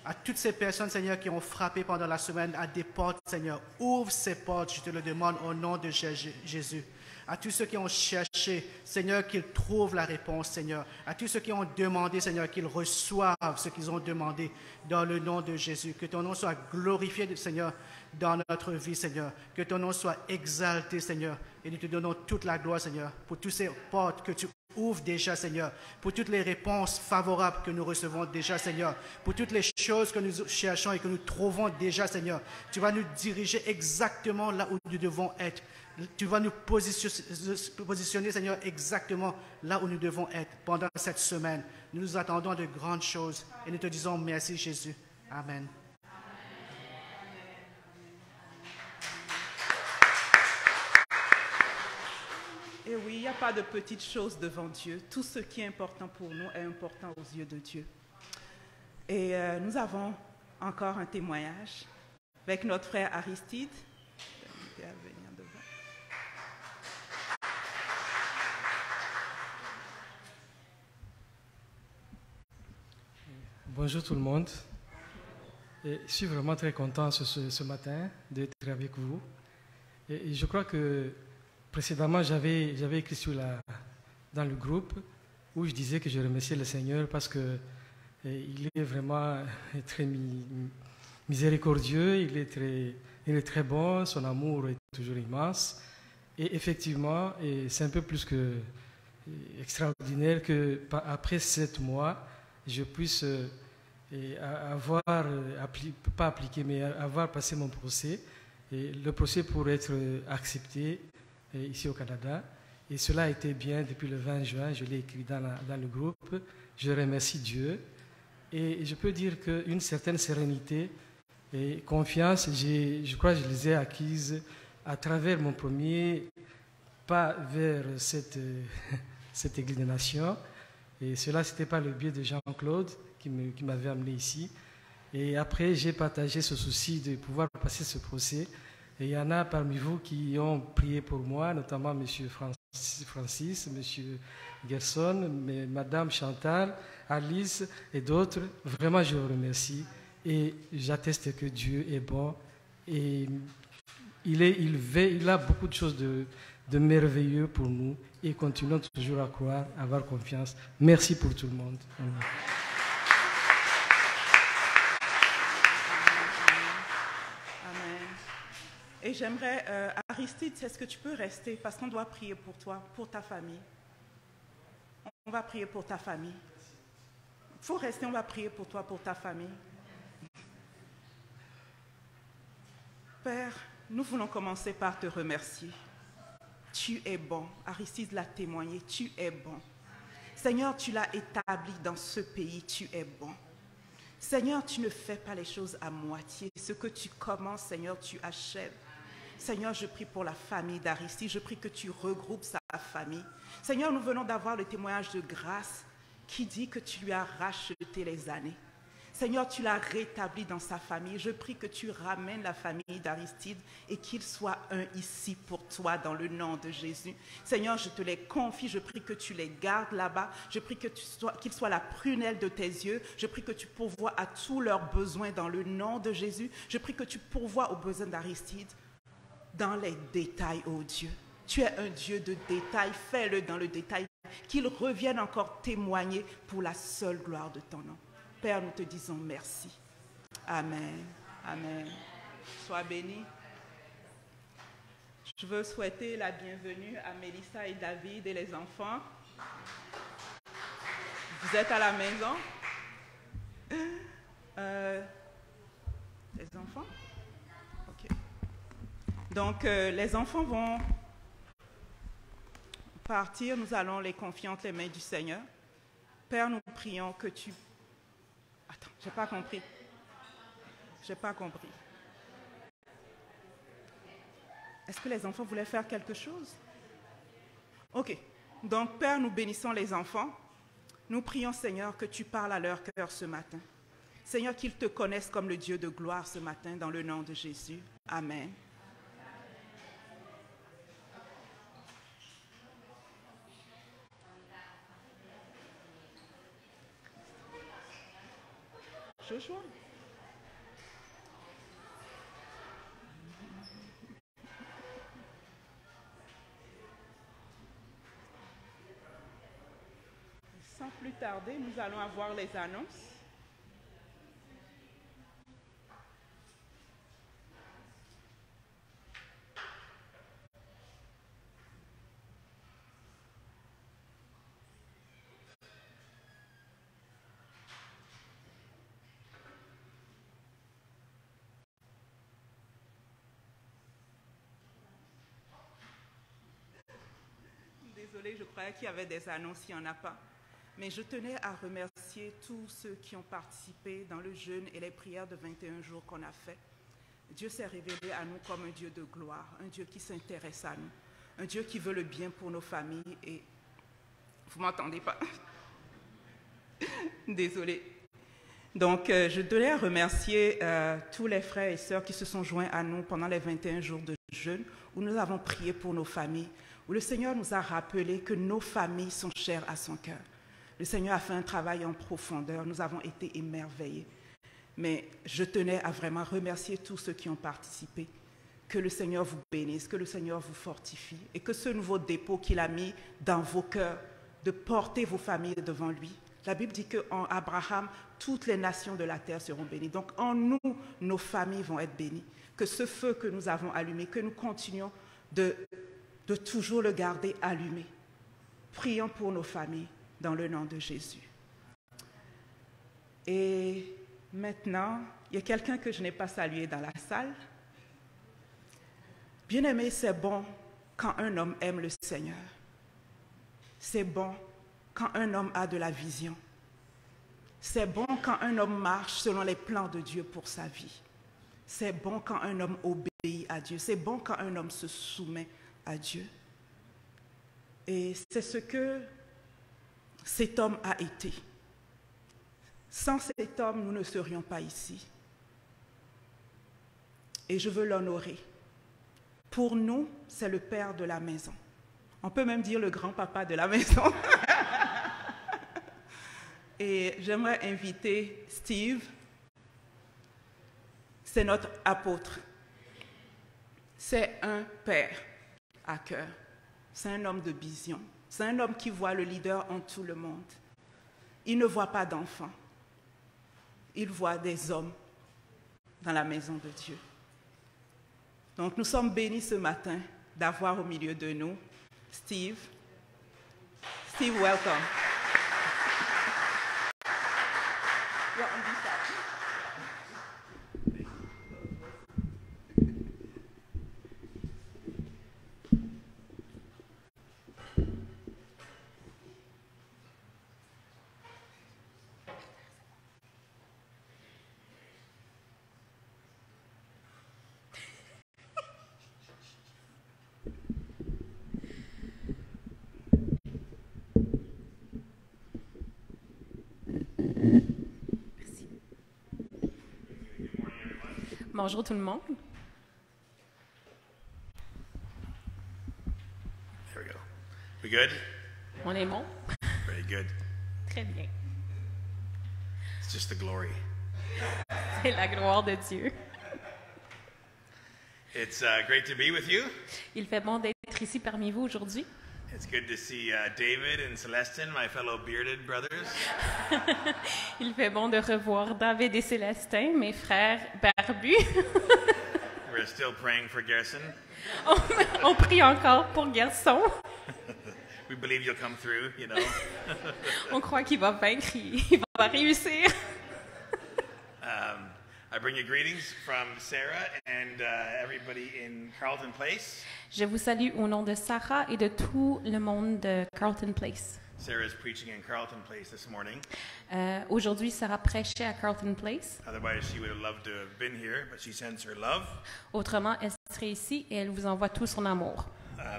[SPEAKER 9] À toutes ces personnes, Seigneur, qui ont frappé pendant la semaine à des portes, Seigneur, ouvre ces portes, je te le demande au nom de Jésus. À tous ceux qui ont cherché, Seigneur, qu'ils trouvent la réponse, Seigneur. À tous ceux qui ont demandé, Seigneur, qu'ils reçoivent ce qu'ils ont demandé dans le nom de Jésus. Que ton nom soit glorifié, Seigneur, dans notre vie, Seigneur. Que ton nom soit exalté, Seigneur. Et nous te donnons toute la gloire, Seigneur, pour toutes ces portes que tu ouvres déjà, Seigneur. Pour toutes les réponses favorables que nous recevons déjà, Seigneur. Pour toutes les choses que nous cherchons et que nous trouvons déjà, Seigneur. Tu vas nous diriger exactement là où nous devons être. Tu vas nous positionner, Seigneur, exactement là où nous devons être pendant cette semaine. Nous nous attendons de grandes choses et nous te disons merci, Jésus. Amen.
[SPEAKER 1] Et oui, il n'y a pas de petites choses devant Dieu. Tout ce qui est important pour nous est important aux yeux de Dieu. Et nous avons encore un témoignage avec notre frère Aristide.
[SPEAKER 10] Bonjour tout le monde. Et je suis vraiment très content ce matin d'être avec vous. Et je crois que précédemment, j'avais écrit dans le groupe où je disais que je remerciais le Seigneur parce qu'il est vraiment très miséricordieux, il est très bon, son amour est toujours immense. Et effectivement, c'est un peu plus que extraordinaire qu'après 7 mois, je puisse avoir passé mon procès, et le procès pour être accepté ici au Canada. Et cela a été bien depuis le 20 juin, je l'ai écrit dans le groupe. Je remercie Dieu. Et je peux dire qu'une certaine sérénité et confiance, je crois que je les ai acquises à travers mon premier pas vers cette Église des Nations. Et cela, ce n'était pas le biais de Jean-Claude qui m'avait amené ici. Et après, j'ai partagé ce souci de pouvoir passer ce procès Et il y en a parmi vous qui ont prié pour moi, notamment M. Francis, M. Gerson, Mme Chantal, Alice et d'autres. Vraiment, je vous remercie. Et j'atteste que Dieu est bon. Et il a beaucoup de choses de merveilleux pour nous. Et continuons toujours à croire, à avoir confiance. Merci pour tout le monde. Amen.
[SPEAKER 1] Et j'aimerais, Aristide, est-ce que tu peux rester? Parce qu'on doit prier pour toi, pour ta famille. On va prier pour ta famille. Il faut rester, on va prier pour toi, pour ta famille. Père, nous voulons commencer par te remercier. Tu es bon. Aristide l'a témoigné, tu es bon. Seigneur, tu l'as établi dans ce pays, tu es bon. Seigneur, tu ne fais pas les choses à moitié. Ce que tu commences, Seigneur, tu achèves. Seigneur, je prie pour la famille d'Aristide. Je prie que tu regroupes sa famille. Seigneur, nous venons d'avoir le témoignage de grâce qui dit que tu lui as racheté les années. Seigneur, tu l'as rétabli dans sa famille. Je prie que tu ramènes la famille d'Aristide et qu'ils soient un ici pour toi dans le nom de Jésus. Seigneur, je te les confie. Je prie que tu les gardes là-bas. Je prie que qu'ils soient la prunelle de tes yeux. Je prie que tu pourvoies à tous leurs besoins dans le nom de Jésus. Je prie que tu pourvoies aux besoins d'Aristide dans les détails, oh Dieu. Tu es un Dieu de détails. Fais-le dans le détail. Qu'il revienne encore témoigner pour la seule gloire de ton nom. Père, nous te disons merci. Amen. Amen. Sois béni. Je veux souhaiter la bienvenue à Mélissa et David et les enfants. Vous êtes à la maison? Les enfants? Ok. Donc, les enfants vont partir. Nous allons les confier entre les mains du Seigneur. Père, nous prions que tu... Attends, je n'ai pas compris. Je n'ai pas compris. Est-ce que les enfants voulaient faire quelque chose? Ok. Donc, Père, nous bénissons les enfants. Nous prions, Seigneur, que tu parles à leur cœur ce matin. Seigneur, qu'ils te connaissent comme le Dieu de gloire ce matin, dans le nom de Jésus. Amen. Joshua. Sans plus tarder, nous allons avoir les annonces. Désolée, je croyais qu'il y avait des annonces, il n'y en a pas. Mais je tenais à remercier tous ceux qui ont participé dans le jeûne et les prières de 21 jours qu'on a fait. Dieu s'est révélé à nous comme un Dieu de gloire, un Dieu qui s'intéresse à nous, un Dieu qui veut le bien pour nos familles. Et vous ne m'entendez pas? Désolée. Donc, je tenais à remercier tous les frères et sœurs qui se sont joints à nous pendant les 21 jours de jeûne, où nous avons prié pour nos familles, où le Seigneur nous a rappelé que nos familles sont chères à son cœur. Le Seigneur a fait un travail en profondeur, nous avons été émerveillés. Mais je tenais à vraiment remercier tous ceux qui ont participé. Que le Seigneur vous bénisse, que le Seigneur vous fortifie et que ce nouveau dépôt qu'il a mis dans vos cœurs, de porter vos familles devant lui. La Bible dit qu'en Abraham, toutes les nations de la terre seront bénies. Donc en nous, nos familles vont être bénies. Que ce feu que nous avons allumé, que nous continuons de toujours le garder allumé. Prions pour nos familles dans le nom de Jésus. Et maintenant, il y a quelqu'un que je n'ai pas salué dans la salle. Bien-aimé, c'est bon quand un homme aime le Seigneur. C'est bon quand un homme a de la vision. C'est bon quand un homme marche selon les plans de Dieu pour sa vie. C'est bon quand un homme obéit à Dieu. C'est bon quand un homme se soumet à Dieu. Et c'est ce que cet homme a été. Sans cet homme, nous ne serions pas ici. Et je veux l'honorer Pour nous, c'est le père de la maison. On peut même dire le grand-papa de la maison. Et j'aimerais inviter Steve. C'est notre apôtre. C'est un père à cœur. C'est un homme de vision. C'est un homme qui voit le leader en tout le monde. Il ne voit pas d'enfants. Il voit des hommes dans la maison de Dieu. Donc nous sommes bénis ce matin d'avoir au milieu de nous Steve. Steve, welcome.
[SPEAKER 8] Bonjour tout le monde.
[SPEAKER 11] There we go. We good?
[SPEAKER 8] On est bon?
[SPEAKER 11] Very good.
[SPEAKER 8] Très bien.
[SPEAKER 11] It's just the glory.
[SPEAKER 8] C'est la gloire de Dieu.
[SPEAKER 11] It's great to be with you.
[SPEAKER 8] Il fait bon d'être ici parmi vous aujourd'hui.
[SPEAKER 11] It's good to see David and Celestine, my fellow bearded brothers.
[SPEAKER 8] Il fait bon de revoir David et Célestin, mes frères barbus.
[SPEAKER 11] We're still praying for Gerson.
[SPEAKER 8] On prie encore pour Gerson.
[SPEAKER 11] We believe you'll come through, you know.
[SPEAKER 8] On croit qu'il va vaincre, il va réussir.
[SPEAKER 11] I bring you greetings from Sarah and everybody in Carlton Place.
[SPEAKER 8] Je vous salue au nom de Sarah et de tout le monde de Carlton Place.
[SPEAKER 11] Sarah's preaching in Carlton Place this morning.
[SPEAKER 8] Aujourd'hui, Sarah prêchait à Carlton Place.
[SPEAKER 11] Otherwise, she would have loved to have been here, but she sends her love.
[SPEAKER 8] Autrement, elle serait ici et elle vous envoie tout son amour.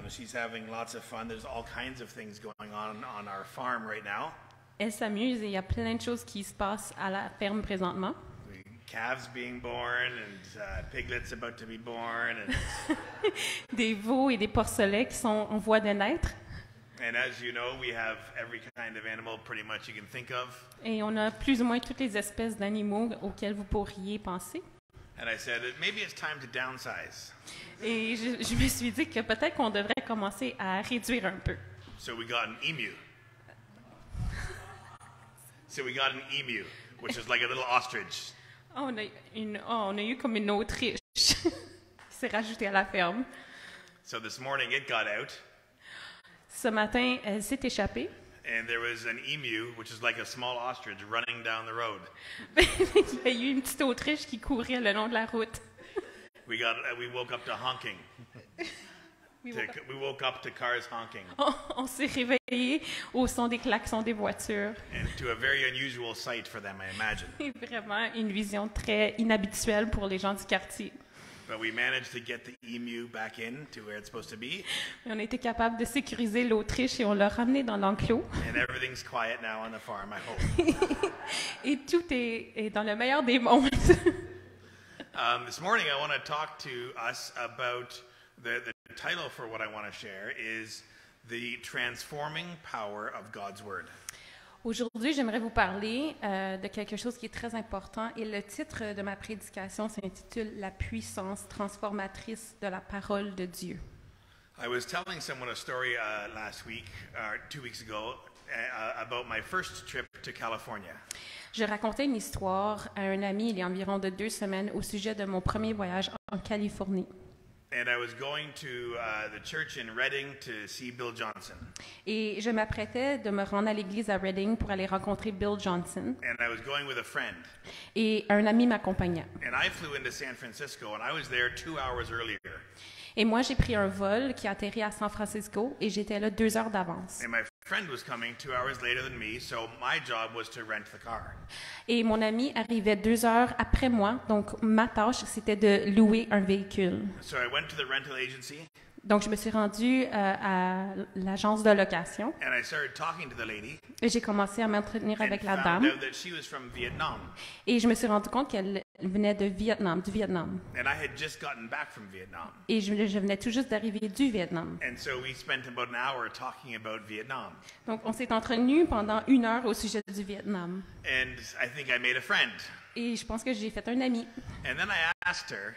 [SPEAKER 11] She's having lots of fun. There's all kinds of things going on our farm right now.
[SPEAKER 8] Elle s'amuse et il y a plein de choses qui se passent à la ferme présentement.
[SPEAKER 11] Calves being born and piglets about to be born. And
[SPEAKER 8] des veaux et des porcelets qui sont en voie de naître.
[SPEAKER 11] And as you know, we have every kind of animal pretty much you can think of.
[SPEAKER 8] Et on a plus ou moins toutes les espèces d'animaux auxquels vous pourriez penser.
[SPEAKER 11] And I said that maybe it's time to downsize.
[SPEAKER 8] Et je me suis dit que peut-être qu'on devrait commencer à réduire un peu.
[SPEAKER 11] So we got an emu. Which is like a little ostrich.
[SPEAKER 8] On a eu comme une autruche qui s'est rajoutée à la ferme.
[SPEAKER 11] So this morning it got out.
[SPEAKER 8] Ce matin, elle s'est échappée.
[SPEAKER 11] And there was an emu, which is like a small ostrich, running down the road.
[SPEAKER 8] Il y a eu une petite autruche qui courait le long de la route.
[SPEAKER 11] We woke up to honking. We woke up to cars honking.
[SPEAKER 8] On s'est réveillé au son des klaxons des voitures.
[SPEAKER 11] And to a very unusual sight for them, I imagine.
[SPEAKER 8] Vraiment une vision très inhabituelle pour les gens du quartier.
[SPEAKER 11] But we managed to get the emu back in to where it's supposed to be.
[SPEAKER 8] Et on a été capable de sécuriser l'Autriche et on l'a ramené dans l'enclos.
[SPEAKER 11] And everything's quiet now on the farm, I hope.
[SPEAKER 8] Et tout est dans le meilleur des mondes.
[SPEAKER 11] This morning I want to talk to us about the title for what I want to share is the transforming power of God's Word.
[SPEAKER 8] Aujourd'hui, j'aimerais vous parler de quelque chose qui est très important et le titre de ma prédication s'intitule « La puissance transformatrice de la parole de Dieu ».
[SPEAKER 11] I was telling someone a story last week, 2 weeks ago, about my first trip to California.
[SPEAKER 8] Je racontais une histoire à un ami il y a environ 2 semaines au sujet de mon premier voyage en Californie.
[SPEAKER 11] And I was going to the church in Redding to see Bill Johnson.
[SPEAKER 8] Et je m'apprêtais de me rendre à l'église à Redding pour aller rencontrer Bill Johnson.
[SPEAKER 11] And I was going with a friend.
[SPEAKER 8] Et un ami m'accompagnait.
[SPEAKER 11] And I flew into San Francisco and I was there 2 hours earlier.
[SPEAKER 8] Et moi, j'ai pris un vol qui a atterri à San Francisco et j'étais là 2 heures d'avance.
[SPEAKER 11] And my friend was coming 2 hours later than me, so my job was to rent the car.
[SPEAKER 8] Et mon ami arrivait 2 heures après moi, donc ma tâche, c'était de louer un véhicule.
[SPEAKER 11] So I went to the rental agency.
[SPEAKER 8] Donc, je me suis rendue à l'agence de location
[SPEAKER 11] and I started talking to the lady
[SPEAKER 8] et j'ai commencé à m'entretenir
[SPEAKER 11] and
[SPEAKER 8] avec la
[SPEAKER 11] found
[SPEAKER 8] dame.
[SPEAKER 11] out that she was from Vietnam.
[SPEAKER 8] Et je me suis rendu compte qu'elle venait de Vietnam, du Vietnam.
[SPEAKER 11] And I had just gotten back from Vietnam.
[SPEAKER 8] Et je venais tout juste d'arriver du Vietnam.
[SPEAKER 11] And so we spent about an hour talking about Vietnam.
[SPEAKER 8] Donc, on s'est entretenu pendant 1 heure au sujet du Vietnam.
[SPEAKER 11] And I think I made a friend.
[SPEAKER 8] Et je pense que j'ai fait un ami.
[SPEAKER 11] And then I asked her,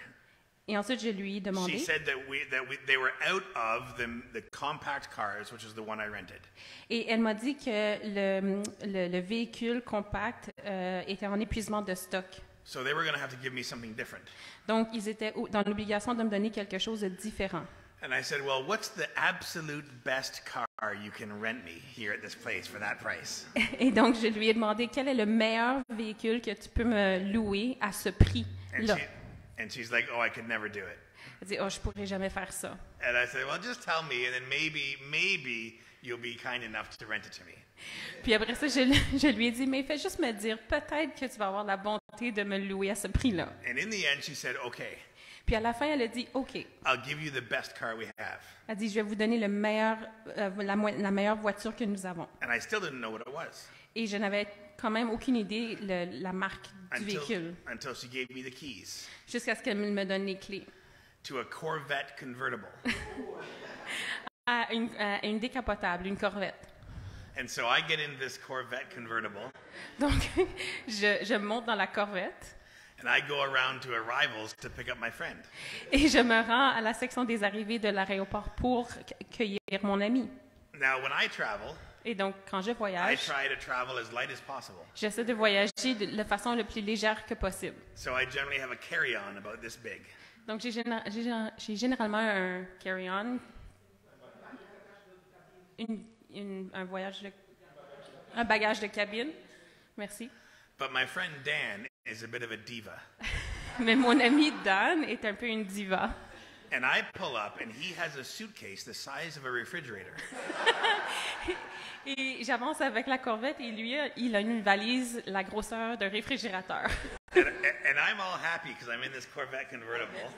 [SPEAKER 8] Et ensuite, je lui ai
[SPEAKER 11] she
[SPEAKER 8] demandé.
[SPEAKER 11] said that they were out of the compact cars, which is the one I rented.
[SPEAKER 8] Et elle m'a dit que le véhicule compact était en épuisement de stock.
[SPEAKER 11] So they were going to have to give me something different.
[SPEAKER 8] Donc, ils étaient dans l'obligation de me donner quelque chose de différent.
[SPEAKER 11] And I said, well, what's the absolute best car you can rent me here at this place for that price?
[SPEAKER 8] Et donc, je lui ai demandé quel est le meilleur véhicule que tu peux me louer à ce prix-là.
[SPEAKER 11] And she's like, oh, I could never do it.
[SPEAKER 8] Elle dit, oh, je pourrais jamais faire ça.
[SPEAKER 11] And I said, well, just tell me, and then maybe you'll be kind enough to rent it to me.
[SPEAKER 8] Puis après ça, je lui ai dit, mais fais juste me dire, peut-être que tu vas avoir la bonté de me louer à ce prix-là.
[SPEAKER 11] And in the end, she said, okay.
[SPEAKER 8] Puis à la fin, elle a dit, OK.
[SPEAKER 11] I'll give you the best car we have.
[SPEAKER 8] Elle dit, je vais vous donner le meilleur, la meilleure voiture que nous avons.
[SPEAKER 11] And I still didn't know what it was.
[SPEAKER 8] Et je n'avais quand même aucune idée la marque du véhicule.
[SPEAKER 11] Until she gave me the keys.
[SPEAKER 8] Jusqu'à ce qu'elle me donne les clés.
[SPEAKER 11] To a Corvette convertible.
[SPEAKER 8] à une décapotable, une Corvette.
[SPEAKER 11] And so I get in this Corvette convertible.
[SPEAKER 8] Donc, je monte dans la Corvette.
[SPEAKER 11] And I go around to arrivals to pick up my friend.
[SPEAKER 8] Et je me rends à la section des arrivées de l'aéroport pour cueillir mon ami.
[SPEAKER 11] Now, when I travel,
[SPEAKER 8] et donc, quand je
[SPEAKER 11] I
[SPEAKER 8] voyage,
[SPEAKER 11] try to travel as light as possible.
[SPEAKER 8] J'essaie de voyager de la façon la plus légère que possible.
[SPEAKER 11] So I generally have a carry-on about this big.
[SPEAKER 8] Donc, j'ai généralement un carry-on, un bagage de cabine. Merci.
[SPEAKER 11] But my friend Dan is a bit of a diva.
[SPEAKER 8] Mais mon ami Dan est un peu une diva.
[SPEAKER 11] And I pull up and he has a suitcase the size of a refrigerator.
[SPEAKER 8] Et j'avance avec la Corvette et lui, il a une valise la grosseur d'un réfrigérateur.
[SPEAKER 11] And I'm all happy because I'm in this Corvette convertible.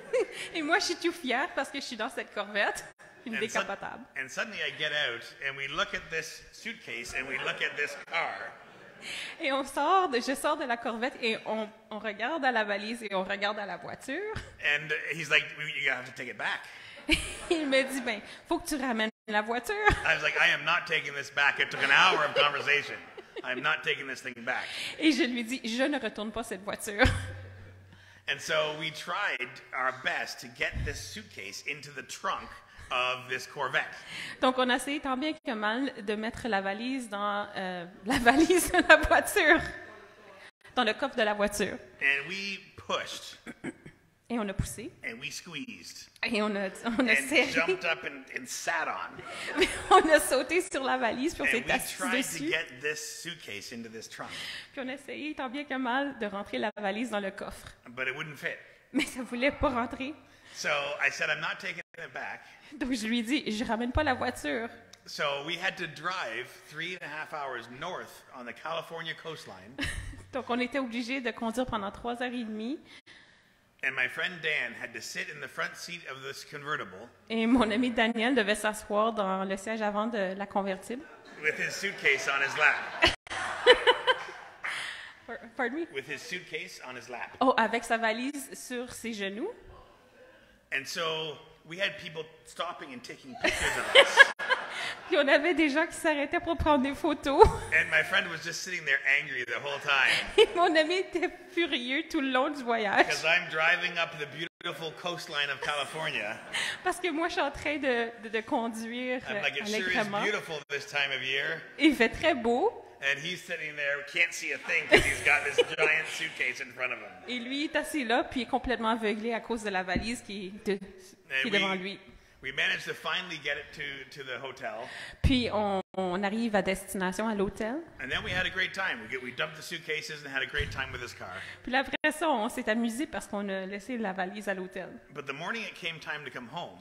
[SPEAKER 8] Et moi, je suis tout fière parce que je suis dans cette Corvette, une décapotable.
[SPEAKER 11] And suddenly I get out and we look at this suitcase and we look at this car.
[SPEAKER 8] Et je sors de la Corvette et on regarde à la valise et on regarde à la voiture.
[SPEAKER 11] And he's like, you have to take it back.
[SPEAKER 8] Il me dit, ben, faut que tu ramènes la voiture.
[SPEAKER 11] I was like, I am not taking this back. It took an hour of conversation. I'm not taking this thing back.
[SPEAKER 8] Et je lui dis, je ne retourne pas cette voiture.
[SPEAKER 11] And so we tried our best to get this suitcase into the trunk of this Corvette.
[SPEAKER 8] Donc, on a essayé tant bien que mal de mettre la valise dans la valise de la voiture, dans le coffre de la voiture.
[SPEAKER 11] And we pushed.
[SPEAKER 8] Et on a poussé.
[SPEAKER 11] And we squeezed.
[SPEAKER 8] Et on a serré.
[SPEAKER 11] Jumped up and sat on.
[SPEAKER 8] On a sauté sur la valise puis on s'est
[SPEAKER 11] And we
[SPEAKER 8] assis
[SPEAKER 11] tried
[SPEAKER 8] dessus.
[SPEAKER 11] to get this suitcase into this trunk.
[SPEAKER 8] Puis on a essayé tant bien que mal de rentrer la valise dans le coffre.
[SPEAKER 11] But it wouldn't fit.
[SPEAKER 8] Mais ça voulait pas rentrer.
[SPEAKER 11] So I said, I'm not taking it back.
[SPEAKER 8] Donc je lui ai dit, je ramène pas la voiture.
[SPEAKER 11] So we had to drive 3.5 hours north on the California coastline.
[SPEAKER 8] Donc on était obligé de conduire pendant 3h30.
[SPEAKER 11] And my friend Dan had to sit in the front seat of this convertible.
[SPEAKER 8] Et mon ami Daniel devait s'asseoir dans le siège avant de la convertible.
[SPEAKER 11] With his suitcase on his lap.
[SPEAKER 8] Pardon me?
[SPEAKER 11] With his suitcase on his lap.
[SPEAKER 8] Oh, avec sa valise sur ses genoux.
[SPEAKER 11] And so we had people stopping and taking pictures of us.
[SPEAKER 8] Puis on avait des gens qui s'arrêtaient pour prendre des photos.
[SPEAKER 11] And my friend was just sitting there angry the whole time.
[SPEAKER 8] Et mon ami était furieux tout le long du voyage.
[SPEAKER 11] Because I'm driving up the beautiful coastline of California.
[SPEAKER 8] Parce que moi, je suis en train de conduire
[SPEAKER 11] I'm like, it sure is
[SPEAKER 8] allègrement.
[SPEAKER 11] beautiful this time of year.
[SPEAKER 8] Il fait très beau.
[SPEAKER 11] And he's sitting there, can't see a thing because he's got this giant suitcase in front of him.
[SPEAKER 8] Et lui est assis là, puis il est complètement aveuglé à cause de la valise qui est devant lui.
[SPEAKER 11] We managed to finally get it to the hotel.
[SPEAKER 8] Puis on arrive à destination, à l'hôtel.
[SPEAKER 11] And then we had a great time. We dumped the suitcases and had a great time with this car.
[SPEAKER 8] Puis là, après ça, on s'est amusé parce qu'on a laissé la valise à l'hôtel.
[SPEAKER 11] But the morning it came time to come home,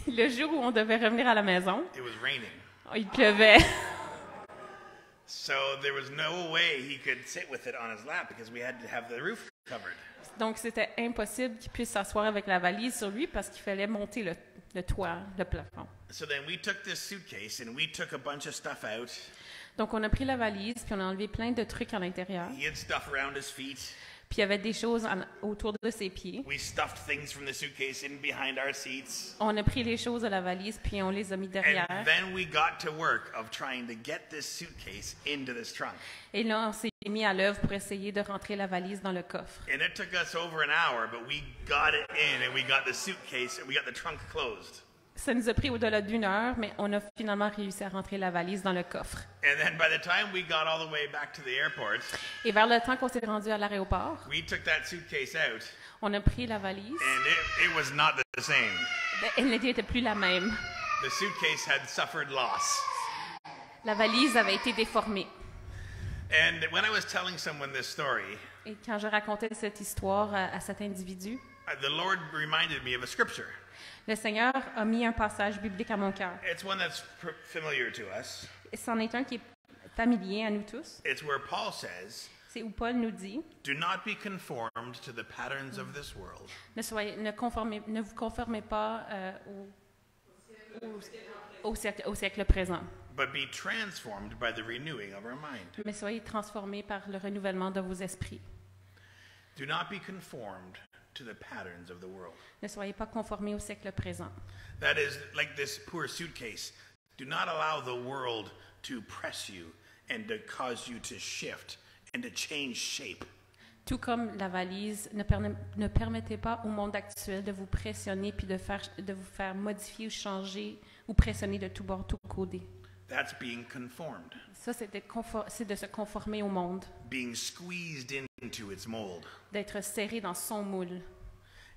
[SPEAKER 8] Le jour où on devait revenir à la maison,
[SPEAKER 11] it was raining.
[SPEAKER 8] il pleuvait.
[SPEAKER 11] So there was no way he could sit with it on his lap because we had to have the roof covered.
[SPEAKER 8] Donc, c'était impossible qu'il puisse s'asseoir avec la valise sur lui parce qu'il fallait monter le toit, le plafond.
[SPEAKER 11] So then we took this suitcase and we took a bunch of stuff out.
[SPEAKER 8] Donc, on a pris la valise, puis on a enlevé plein de trucs à l'intérieur.
[SPEAKER 11] He had stuff around his feet.
[SPEAKER 8] Puis, il y avait des choses autour de ses pieds.
[SPEAKER 11] We stuffed things from the suitcase in behind our seats.
[SPEAKER 8] On a pris les choses de la valise, puis on les a mis derrière.
[SPEAKER 11] And then we got to work of trying to get this suitcase into this trunk.
[SPEAKER 8] Et là, on s'est mis à l'œuvre pour essayer de rentrer la valise dans le coffre.
[SPEAKER 11] And it took us over an hour, but we got it in and we got the suitcase and we got the trunk closed.
[SPEAKER 8] Ça nous a pris au-delà d'une heure, mais on a finalement réussi à rentrer la valise dans le coffre.
[SPEAKER 11] And then by the time we got all the way back to the airport,
[SPEAKER 8] Et vers le temps qu'on s'est rendu à l'aéroport,
[SPEAKER 11] we took that suitcase out
[SPEAKER 8] on a pris la valise.
[SPEAKER 11] and it was not the same.
[SPEAKER 8] Elle n'était plus la même.
[SPEAKER 11] The suitcase had suffered loss.
[SPEAKER 8] La valise avait été déformée.
[SPEAKER 11] And when I was telling someone this story,
[SPEAKER 8] Et quand je racontais cette histoire à cet individu,
[SPEAKER 11] the Lord reminded me of a scripture.
[SPEAKER 8] le Seigneur a mis un passage biblique à mon cœur.
[SPEAKER 11] It's one that's familiar to us.
[SPEAKER 8] C'en est un qui est familier à nous tous.
[SPEAKER 11] It's where Paul says,
[SPEAKER 8] C'est où Paul nous dit,
[SPEAKER 11] "Do not be conformed to the patterns of this world,
[SPEAKER 8] ne vous conformez pas au siècle présent,
[SPEAKER 11] but be transformed by the renewing of our mind."
[SPEAKER 8] mais soyez transformés par le renouvellement de vos esprits.
[SPEAKER 11] Do not be conformed to the patterns of the world.
[SPEAKER 8] Ne soyez pas conformés au siècle présent.
[SPEAKER 11] That is like this poor suitcase. Do not allow the world to press you and to cause you to shift and to change shape.
[SPEAKER 8] Tout comme la valise, ne permettez pas au monde actuel de vous pressionner puis de vous faire modifier ou changer ou pressionner de tout bord, tout côté.
[SPEAKER 11] That's being conformed.
[SPEAKER 8] Ça, c'est de se conformer au monde,
[SPEAKER 11] Being squeezed into its mold.
[SPEAKER 8] d'être serré dans son moule.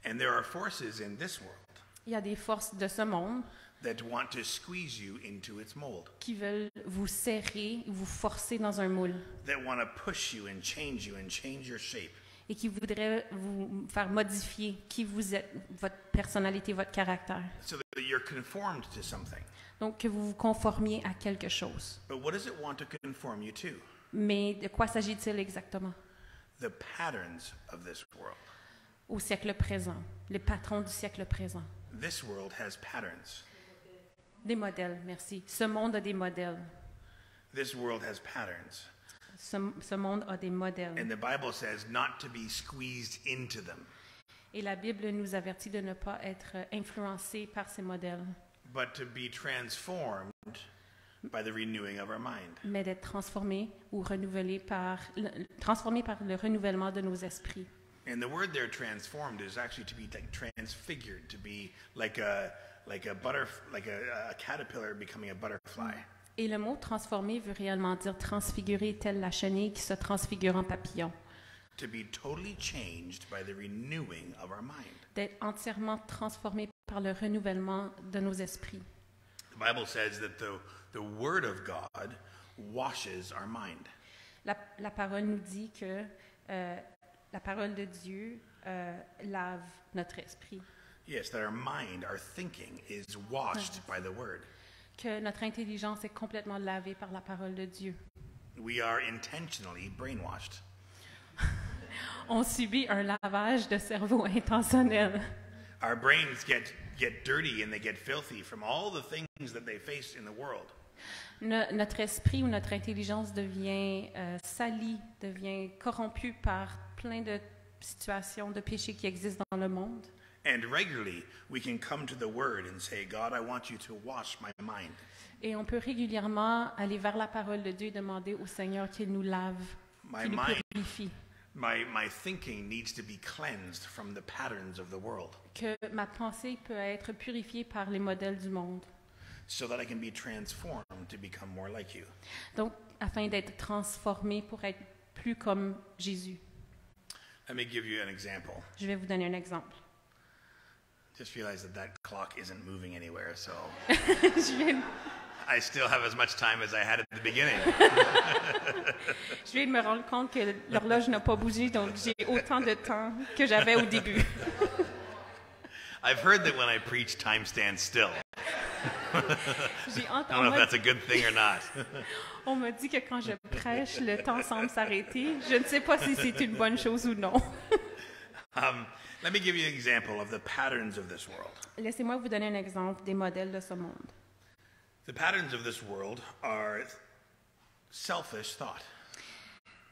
[SPEAKER 11] And there are forces in this world
[SPEAKER 8] Il y a des forces de ce monde
[SPEAKER 11] that want to squeeze you into its mold.
[SPEAKER 8] qui veulent vous serrer, vous forcer dans un moule
[SPEAKER 11] That want to push you and change your shape.
[SPEAKER 8] et qui voudraient vous faire modifier qui vous êtes, votre personnalité, votre caractère.
[SPEAKER 11] So that you're conformed to something.
[SPEAKER 8] Donc, que vous vous conformiez à quelque chose.
[SPEAKER 11] But what does it want to conform you to?
[SPEAKER 8] Mais de quoi s'agit-il exactement?
[SPEAKER 11] The patterns of this world.
[SPEAKER 8] Au siècle présent, les patrons du siècle présent.
[SPEAKER 11] This world has patterns.
[SPEAKER 8] Des modèles, merci. Ce monde a des modèles.
[SPEAKER 11] This world has patterns.
[SPEAKER 8] Ce monde a des modèles.
[SPEAKER 11] And the Bible says not to be squeezed into them,
[SPEAKER 8] Et la Bible nous avertit de ne pas être influencés par ces modèles,
[SPEAKER 11] but to be transformed by the renewing of our mind.
[SPEAKER 8] mais d'être transformés ou renouvelés par le renouvellement de nos esprits.
[SPEAKER 11] And the word there, transformed, is actually to be like transfigured, to be like a caterpillar becoming a butterfly.
[SPEAKER 8] Et le mot transformer veut réellement dire transfigurer, telle la chenille qui se transfigure en papillon.
[SPEAKER 11] To be totally changed by the renewing of our mind.
[SPEAKER 8] D'être entièrement transformé par le renouvellement de nos esprits.
[SPEAKER 11] The Bible says that the Word of God washes our mind.
[SPEAKER 8] La parole nous dit que la parole de Dieu lave notre esprit.
[SPEAKER 11] Yes, that our mind, our thinking is washed by the Word.
[SPEAKER 8] Que notre intelligence est complètement lavée par la parole de Dieu.
[SPEAKER 11] We are intentionally brainwashed.
[SPEAKER 8] On subit un lavage de cerveau intentionnel.
[SPEAKER 11] Our brains get dirty and they get filthy from all the things that they face in the world.
[SPEAKER 8] Notre esprit ou notre intelligence devient sali, devient corrompu par plein de situations de péché qui existent dans le monde.
[SPEAKER 11] And regularly, we can come to the Word and say, God, I want you to wash my mind.
[SPEAKER 8] Et on peut régulièrement aller vers la parole de Dieu et demander au Seigneur qu'il nous lave, qu'il nous purifie.
[SPEAKER 11] My thinking needs to be cleansed from the patterns of the world.
[SPEAKER 8] Que ma pensée peut être purifiée par les modèles du monde.
[SPEAKER 11] So that I can be transformed to become more like you.
[SPEAKER 8] Donc, afin d'être transformé pour être plus comme Jésus.
[SPEAKER 11] Let me give you an example.
[SPEAKER 8] Je vais vous donner un exemple.
[SPEAKER 11] Just realize that clock isn't moving anywhere, so
[SPEAKER 8] Je viens
[SPEAKER 11] I still have as much time as I had at the beginning.
[SPEAKER 8] Je viens de me rendre compte que l'horloge n'a pas bougé, donc j'ai autant de temps que j'avais au début.
[SPEAKER 11] I've heard that when I preach, time stands still. I don't know if that's a good thing or not.
[SPEAKER 8] On m'a dit que quand je prêche, le temps semble s'arrêter. Je ne sais pas si c'est une bonne chose ou non.
[SPEAKER 11] Let me give you an example of the patterns of this world.
[SPEAKER 8] Laissez-moi vous donner un exemple des modèles de ce monde.
[SPEAKER 11] The patterns of this world are selfish thought.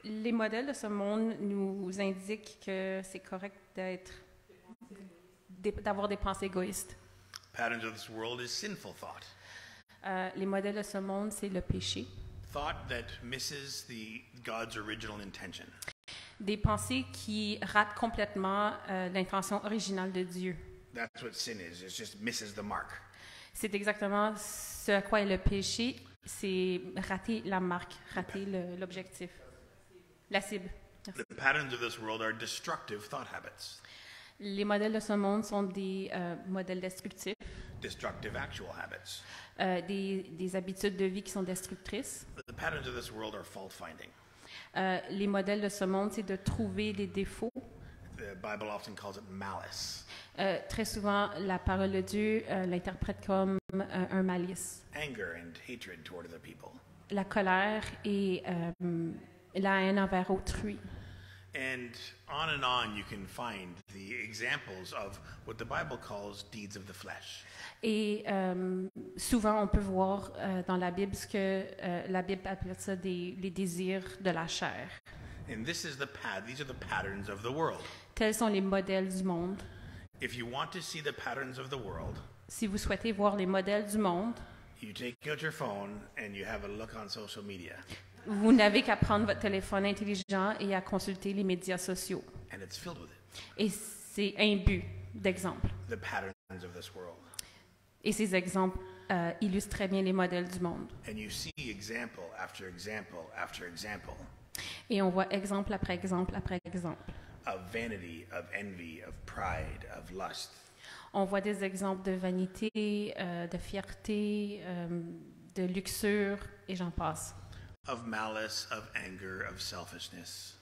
[SPEAKER 8] Les modèles de ce monde nous indiquent que c'est correct d'avoir des pensées égoïstes.
[SPEAKER 11] Patterns of this world is sinful thought.
[SPEAKER 8] Les modèles de ce monde, c'est le péché.
[SPEAKER 11] Thought that misses God's original intention.
[SPEAKER 8] Des pensées qui ratent complètement l'intention originale de Dieu.
[SPEAKER 11] That's what sin is. It just misses the mark.
[SPEAKER 8] C'est exactement ce à quoi est le péché, c'est rater la marque, rater l'objectif, la cible. Merci.
[SPEAKER 11] The patterns of this world are destructive thought habits.
[SPEAKER 8] Les modèles de ce monde sont des modèles destructifs,
[SPEAKER 11] Destructive actual habits.
[SPEAKER 8] des habitudes de vie qui sont destructrices.
[SPEAKER 11] The patterns of this world are fault finding.
[SPEAKER 8] Les modèles de ce monde, c'est de trouver des défauts.
[SPEAKER 11] The Bible often calls it malice.
[SPEAKER 8] Très souvent, la parole de Dieu l'interprète comme un malice.
[SPEAKER 11] Anger and hatred toward other people.
[SPEAKER 8] La colère et la haine envers autrui.
[SPEAKER 11] And on you can find the examples of what the Bible calls deeds of the flesh.
[SPEAKER 8] Et souvent, on peut voir dans la Bible ce que la Bible appelle ça les désirs de la chair.
[SPEAKER 11] And these are the patterns of the world.
[SPEAKER 8] Tels sont les modèles du monde.
[SPEAKER 11] If you want to see the patterns of the world,
[SPEAKER 8] Si vous souhaitez voir les modèles du monde,
[SPEAKER 11] you take out your phone and you have a look on social media.
[SPEAKER 8] vous n'avez qu'à prendre votre téléphone intelligent et à consulter les médias sociaux.
[SPEAKER 11] And it's filled with it.
[SPEAKER 8] Et c'est imbu d'exemples.
[SPEAKER 11] The patterns of this world.
[SPEAKER 8] Et ces exemples illustrent très bien les modèles du monde.
[SPEAKER 11] And you see example after example after example
[SPEAKER 8] Et on voit exemple après exemple après exemple.
[SPEAKER 11] of vanity, of envy, of pride, of lust.
[SPEAKER 8] On voit des exemples de vanité, de fierté, de luxure, et j'en passe.
[SPEAKER 11] Of malice, of anger, of selfishness.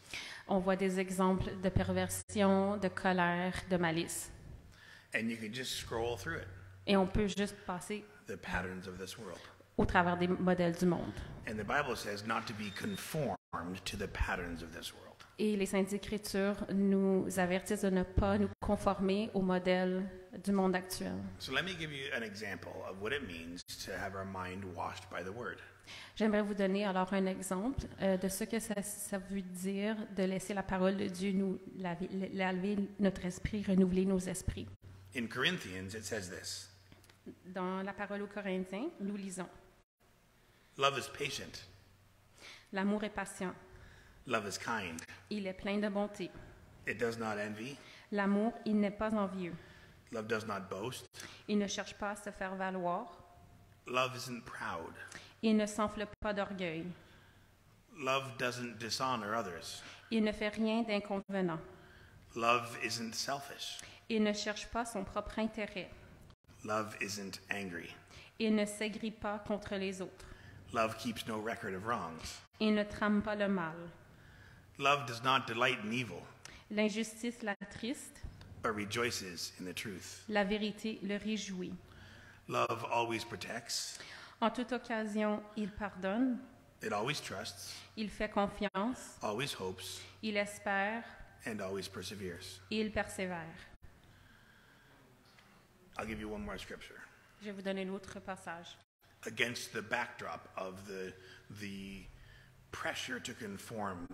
[SPEAKER 8] On voit des exemples de perversion, de colère, de malice.
[SPEAKER 11] And you can just scroll through it.
[SPEAKER 8] Et on peut juste passer
[SPEAKER 11] The patterns of this world.
[SPEAKER 8] au travers des modèles du monde.
[SPEAKER 11] And the Bible says not to be conformed to the patterns of this world.
[SPEAKER 8] Et les Saintes Écritures nous avertissent de ne pas nous conformer aux modèles du monde actuel.
[SPEAKER 11] So let me give you an example of what it means to have our mind washed by the Word.
[SPEAKER 8] J'aimerais vous donner alors un exemple de ce que ça veut dire de laisser la parole de Dieu nous laver notre esprit, renouveler nos esprits.
[SPEAKER 11] In Corinthians, it says this.
[SPEAKER 8] Dans la parole aux Corinthiens, nous lisons:
[SPEAKER 11] Love is patient.
[SPEAKER 8] L'amour est patient.
[SPEAKER 11] Love is kind.
[SPEAKER 8] Il est plein de bonté.
[SPEAKER 11] It does not envy.
[SPEAKER 8] L'amour, il n'est pas envieux.
[SPEAKER 11] Love does not boast.
[SPEAKER 8] Il ne cherche pas à se faire valoir.
[SPEAKER 11] Love isn't proud.
[SPEAKER 8] Il ne s'enfle pas d'orgueil.
[SPEAKER 11] Love doesn't dishonor others.
[SPEAKER 8] Il ne fait rien d'inconvenant.
[SPEAKER 11] Love isn't selfish.
[SPEAKER 8] Il ne cherche pas son propre intérêt.
[SPEAKER 11] Love isn't angry.
[SPEAKER 8] Il ne s'aigrit pas contre les autres.
[SPEAKER 11] Love keeps no record of wrongs.
[SPEAKER 8] Il ne trame pas le mal.
[SPEAKER 11] Love does not delight in evil,
[SPEAKER 8] L'injustice l'attriste.
[SPEAKER 11] but rejoices in the truth.
[SPEAKER 8] La vérité le réjouit.
[SPEAKER 11] Love always protects.
[SPEAKER 8] En toute occasion, il pardonne.
[SPEAKER 11] It always trusts,
[SPEAKER 8] Il fait confiance.
[SPEAKER 11] always hopes,
[SPEAKER 8] Il espère.
[SPEAKER 11] and always perseveres.
[SPEAKER 8] Et il persévère.
[SPEAKER 11] I'll give you one more scripture.
[SPEAKER 8] Je vais vous donner l'autre passage.
[SPEAKER 11] Against the backdrop of the pressure to conform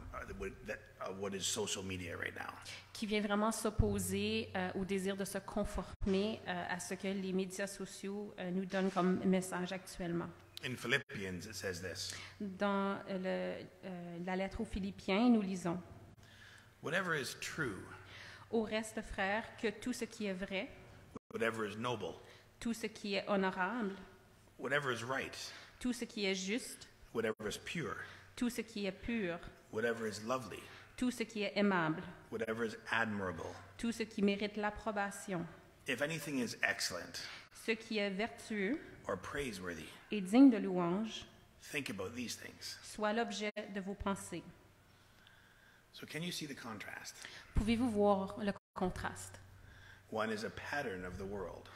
[SPEAKER 11] what is social media right now.
[SPEAKER 8] Qui vient vraiment s'opposer au désir de se conformer à ce que les médias sociaux nous donnent comme message actuellement.
[SPEAKER 11] In Philippians, it says this.
[SPEAKER 8] Dans la lettre aux Philippiens, nous lisons:
[SPEAKER 11] Whatever is true,
[SPEAKER 8] Au reste, frères, que tout ce qui est vrai,
[SPEAKER 11] whatever is noble,
[SPEAKER 8] tout ce qui est honorable,
[SPEAKER 11] whatever is right,
[SPEAKER 8] tout ce qui est juste,
[SPEAKER 11] whatever is pure,
[SPEAKER 8] tout ce qui est pur,
[SPEAKER 11] whatever is lovely,
[SPEAKER 8] tout ce qui est aimable,
[SPEAKER 11] whatever is admirable,
[SPEAKER 8] tout ce qui mérite l'approbation,
[SPEAKER 11] if anything is excellent
[SPEAKER 8] ce qui est vertueux
[SPEAKER 11] or praiseworthy,
[SPEAKER 8] et digne de louange,
[SPEAKER 11] think about these things.
[SPEAKER 8] soit l'objet de vos pensées.
[SPEAKER 11] So can you see the contrast?
[SPEAKER 8] Pouvez-vous voir le contraste?
[SPEAKER 11] One is a pattern of the world,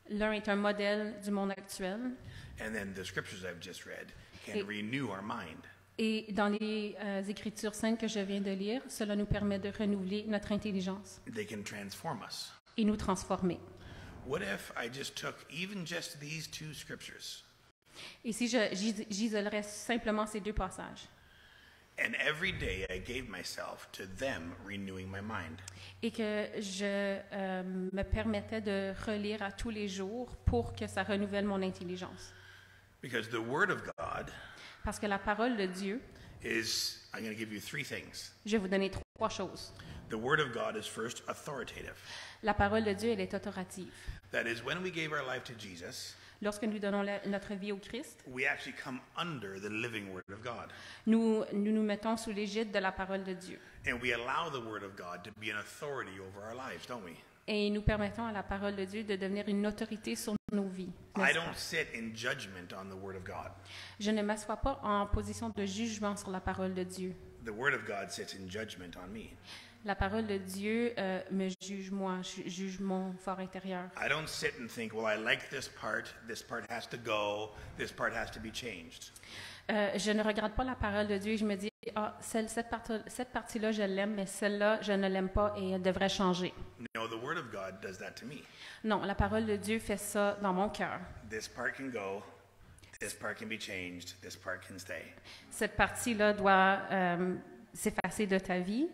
[SPEAKER 8] L'un est un modèle du monde actuel
[SPEAKER 11] and then the scriptures I've just read can
[SPEAKER 8] Et-
[SPEAKER 11] renew our mind.
[SPEAKER 8] Et dans les Écritures saintes que je viens de lire, cela nous permet de renouveler notre intelligence
[SPEAKER 11] They can transform us.
[SPEAKER 8] et nous transformer.
[SPEAKER 11] What if I just took even just these 2 scriptures,
[SPEAKER 8] Et si j'isolerais simplement ces 2 passages,
[SPEAKER 11] and every day I gave myself to them renewing my mind?
[SPEAKER 8] et que je me permettais de relire à tous les jours pour que ça renouvelle mon intelligence.
[SPEAKER 11] Because the Word of God
[SPEAKER 8] Parce que la parole de Dieu,
[SPEAKER 11] is, I'm going to give you 3 things.
[SPEAKER 8] je vais vous donner 3 choses.
[SPEAKER 11] The Word of God is first authoritative.
[SPEAKER 8] La parole de Dieu, elle est autoritative.
[SPEAKER 11] That is, when we gave our life to Jesus,
[SPEAKER 8] Lorsque nous donnons notre vie au Christ,
[SPEAKER 11] we actually come under the living Word of God.
[SPEAKER 8] nous nous mettons sous l'égide de la parole de Dieu.
[SPEAKER 11] And we allow the Word of God to be an authority over our lives, don't we?
[SPEAKER 8] Et nous permettons à la parole de Dieu de devenir une autorité sur nos vies.
[SPEAKER 11] I don't sit in judgment on the Word of God.
[SPEAKER 8] Je ne m'assois pas en position de jugement sur la parole de Dieu.
[SPEAKER 11] The Word of God sits in judgment on me.
[SPEAKER 8] La parole de Dieu me juge moi, juge mon fort intérieur.
[SPEAKER 11] I don't sit and think, well, I like this part has to go, this part has to be changed.
[SPEAKER 8] Je ne regarde pas la parole de Dieu et je me dis, cette partie-là, je l'aime, mais celle-là, je ne l'aime pas et elle devrait changer.
[SPEAKER 11] No, the Word of God does that to me.
[SPEAKER 8] Non, la parole de Dieu fait ça dans mon cœur.
[SPEAKER 11] This part can go, this part can be changed, this part can stay.
[SPEAKER 8] Cette partie-là doit s'effacer de ta vie.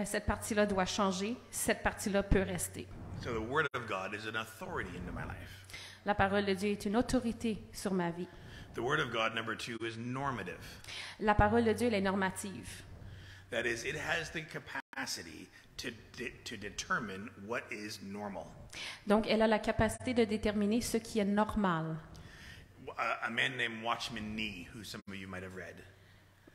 [SPEAKER 8] Cette partie-là doit changer. Cette partie-là peut rester.
[SPEAKER 11] So the Word of God is an authority into my life.
[SPEAKER 8] La parole de Dieu est une autorité sur ma vie.
[SPEAKER 11] The Word of God, number 2, is normative.
[SPEAKER 8] La parole de Dieu, elle est normative.
[SPEAKER 11] That is, it has the capacity to determine what is normal.
[SPEAKER 8] Donc, elle a la capacité de déterminer ce qui est normal.
[SPEAKER 11] A man named Watchman Nee, who some of you might have read.